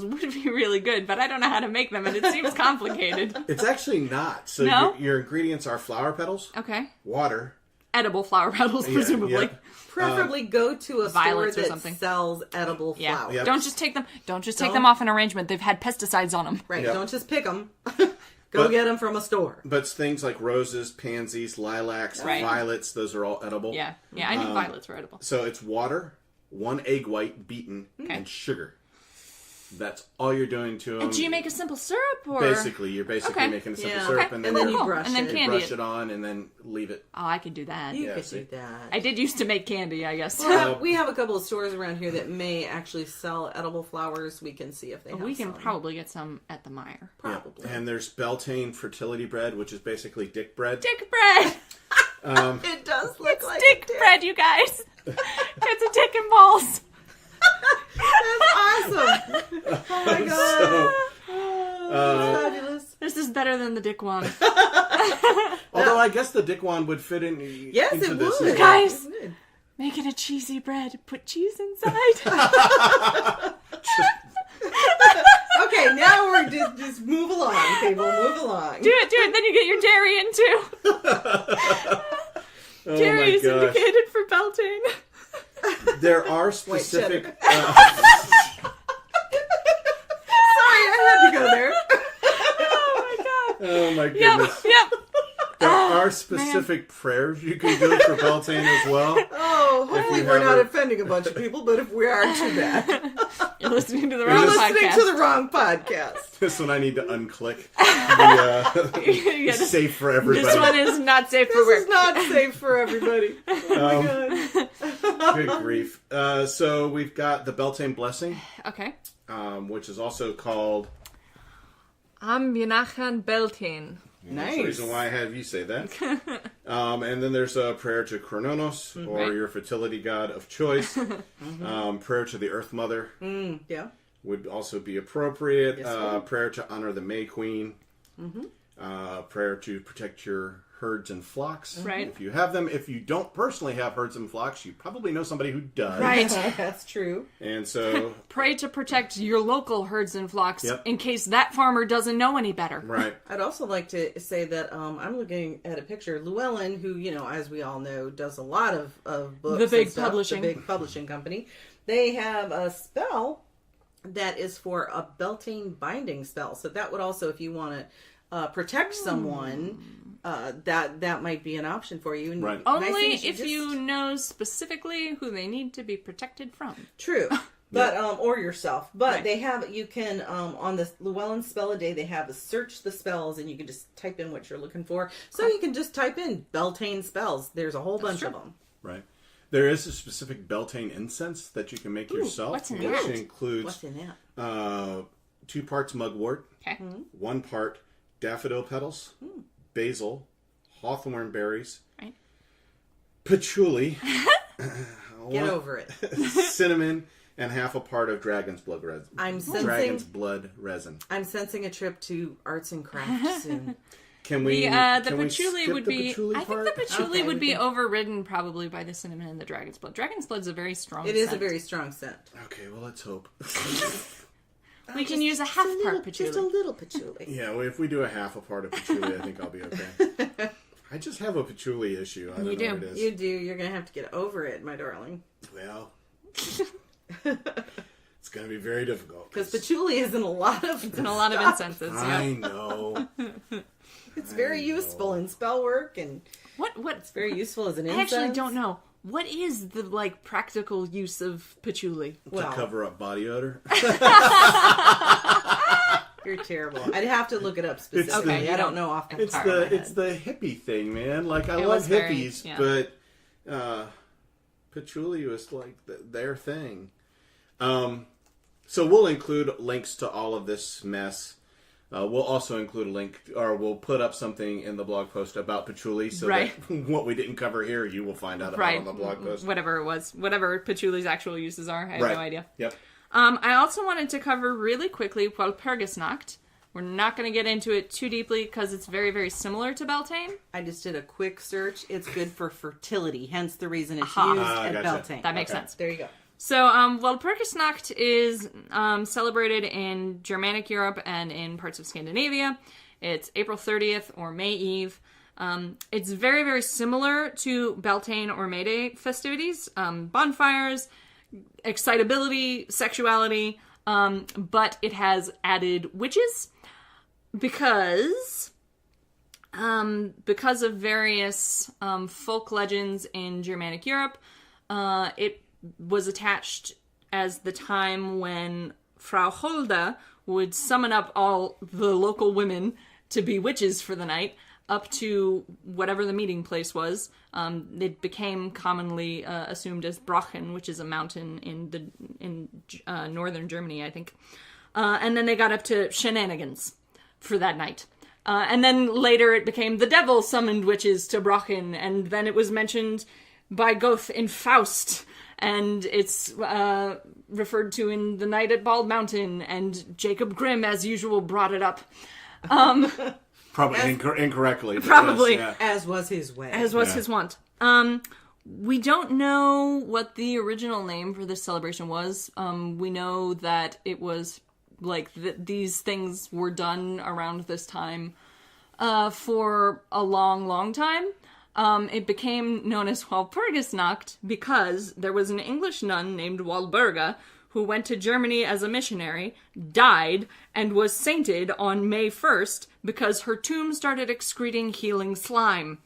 would be really good, but I don't know how to make them, and it seems complicated. It's actually not. So No? your ingredients are flower petals, Okay. water. Edible flower petals, Yeah, presumably. yeah. Preferably go to a store violets or that something. sells edible Yeah. flowers. Yep. Don't just take them. Don't just take Don't. them off an arrangement. They've had pesticides on them. Right. Yep. Don't just pick them. Go But- get them from a store. But things like roses, pansies, lilacs, Right. violets, those are all edible. Yeah. I knew violets were edible. So it's water, 1 egg white beaten, and sugar. That's all you're doing to them. And do you make a simple syrup, or Basically, you're Okay. making a simple Yeah. syrup, Okay. and And then then you you brush and then it. candy brush it on, and then leave it. Oh, I could do that. You Yeah, could see. do that. I did used to make candy, I guess. We have a couple of stores around here that may actually sell edible flowers. We can see if they have We can some. probably get some at the Meijer. Probably. And there's Beltane fertility bread, which is basically dick bread. Dick bread! It does look like Dick bread, you guys! It's a dick and balls! That's awesome. Oh my god. So, Fabulous. This is better than the dick one. although I guess the dick one would fit in. Yes, into it this would. as well. Guys. It would. Make it a cheesy bread. Put cheese inside. Okay, now we're just move along, people. Move along. do it. Then you get your dairy in too. Oh Dairy my is gosh. indicated for Beltane. There are specific. Sorry, I had to go there. Oh my Yep, goodness. yep. There are specific prayers you can do for Beltane as well. Oh, hopefully you we're have not a- offending a bunch of people, but if we are, too bad. You're listening to the We're wrong listening podcast. to the wrong podcast. This one I need to unclick. The, Yeah, this- safe for everybody. This one is not safe for This work. is not safe for everybody. Oh my god. Good grief. So we've got the Beltane blessing, Okay. which is also called. Am Binachan Beltane. That's the reason why I have you say that. And then there's a prayer to Kronos, or Right. your fertility god of choice. Prayer to the Earth Mother Yeah. would also be appropriate. Yes, it would. Prayer to honor the May Queen. Prayer to protect your herds and flocks. Right. If you have them. If you don't personally have herds and flocks, you probably know somebody who does. Right. That's true. And so, Pray to protect your local herds and flocks Yep. in case that farmer doesn't know any better. right. I'd also like to say that I'm looking at a picture. Llewellyn, who, as we all know, does a lot of books. The big and stuff, publishing. The big publishing company. They have a spell that is for a Beltane binding spell. So that would also, if you want to protect someone, that might be an option for you. And Right. nice thing Only is if just- you know specifically who they need to be protected from. True. But or yourself. But Right. they have you can on the Llewellyn spell a day they have a search the spells and you can just type in what you're looking for. So you can just type in Beltane spells. There's a whole bunch of them. Right. There is a specific Beltane incense that you can make yourself, what's in which that? includes What's in that? 2 parts mugwort, Okay. 1 part daffodil petals, basil, hawthorn berries, Right. patchouli, Get over it. cinnamon, and half a part of dragon's blood resin. I'm Dragon's sensing blood resin. I'm sensing a trip to arts and crafts soon. Can we? The can we patchouli skip would the be. patchouli I think part? the patchouli Okay, would we be can- overridden probably by the cinnamon and the dragon's blood. Dragon's blood's a very strong. It is a scent. very strong scent. Okay, well, let's hope. We can use a half part patchouli. Just a little patchouli. Yeah, well, if we do a half a part of patchouli, I think I'll be okay. I just have a patchouli issue. I don't You know do. what it is. You do. You're gonna have to get over it, my darling. Well, it's going to be very difficult. Because patchouli is in a lot of And a lot of incenses. I Yeah. know. It's very useful in spell work and What's very useful as an I incense. actually don't know. What is the practical use of patchouli? Well, To cover up body odor. you're terrible. I'd have to look it up specifically. Okay, I don't know off the It's top of my the head. it's the hippie thing, man. Like I It love was very- hippies, yeah. but patchouli was like their thing. So we'll include links to all of this mess. We'll also include a link, or we'll put up something in the blog post about patchouli, so Right. that what we didn't cover here, you will find out about Right. on the blog post. Whatever it was. Whatever patchouli's actual uses are. I have Right. no idea. Yep. I also wanted to cover really quickly Walpurgisnacht. We're not going to get into it too deeply because it's very, very similar to Beltane. I just did a quick search. It's good for fertility, hence the reason it's Aha. used at Gotcha. Beltane. That makes Okay. sense. There you go. So, Walpurgisnacht is celebrated in Germanic Europe and in parts of Scandinavia. It's April 30th or May Eve. It's very, very similar to Beltane or May Day festivities. Bonfires, excitability, sexuality, but it has added witches because of various folk legends in Germanic Europe. It was attached as the time when Frau Holda would summon up all the local women to be witches for the night up to whatever the meeting place was. It became commonly assumed as Brocken, which is a mountain in northern Germany, I think. And then they got up to shenanigans for that night. And then later it became the devil summoned witches to Brocken, and then it was mentioned by Goethe in Faust, and it's referred to in The Night at Bald Mountain, and Jacob Grimm, as usual, brought it up. Probably incorrectly. Probably. Yes, As was his way. As was his wont. We don't know what the original name for this celebration was. We know that it was like these things were done around this time for a long, long time. It became known as Walpurgisnacht because there was an English nun named Walburga who went to Germany as a missionary, died, and was sainted on May 1st because her tomb started excreting healing slime.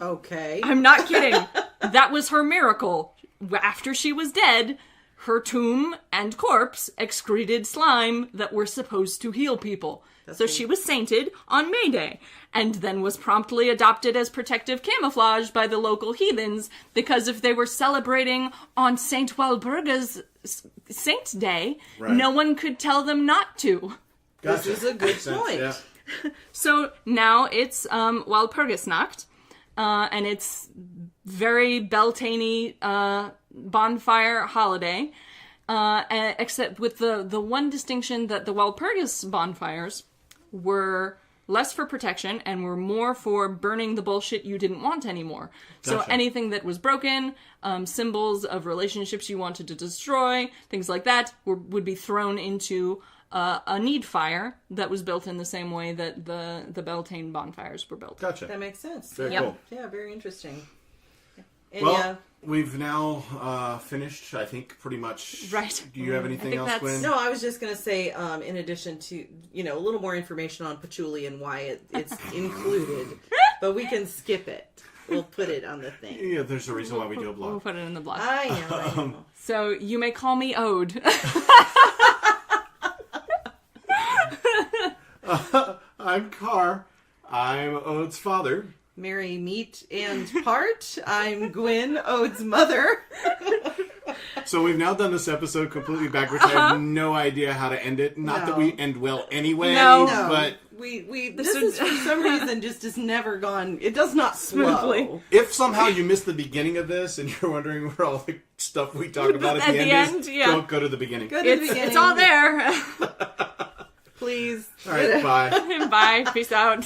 Okay. I'm not kidding. That was her miracle. After she was dead, her tomb and corpse excreted slime that were supposed to heal people. So she was sainted on May Day, and then was promptly adopted as protective camouflage by the local heathens, because if they were celebrating on Saint Walburga's Saint Day, no one could tell them not to. Gotcha. This is a good point. Yeah. So now it's Walpurgisnacht, and it's very Beltaine bonfire holiday, except with the one distinction that the Walpurgis bonfires were less for protection and were more for burning the bullshit you didn't want anymore. Gotcha. So anything that was broken, symbols of relationships you wanted to destroy, things like that, would be thrown into a need fire that was built in the same way that the Beltane bonfires were built. Gotcha. That makes sense. Very Yep. cool. Yeah, very interesting. And Well, we've now finished, I think, pretty much. Right. Do you have anything think else, that's- Gwyn? no, I was just going to say, in addition to, a little more information on patchouli and why it's included, but we can skip it. We'll put it on the thing. Yeah, there's a reason why we do a We'll blog. put it in the blog. I know. So you may call me Ode. I'm Carr. I'm Ode's father. Merry meet and part. I'm Gwyn, Ode's mother. So we've now done this episode completely backwards. I have no idea how to end it. Not that we end well anyway, No. but This is for some reason just never gone. It does not Smoothly. flow. if somehow you missed the beginning of this and you're wondering where all the stuff we talk about at the end is, yeah. don't go to the beginning. Go to the beginning. It's all there. Please. All right, bye. Bye. Peace out.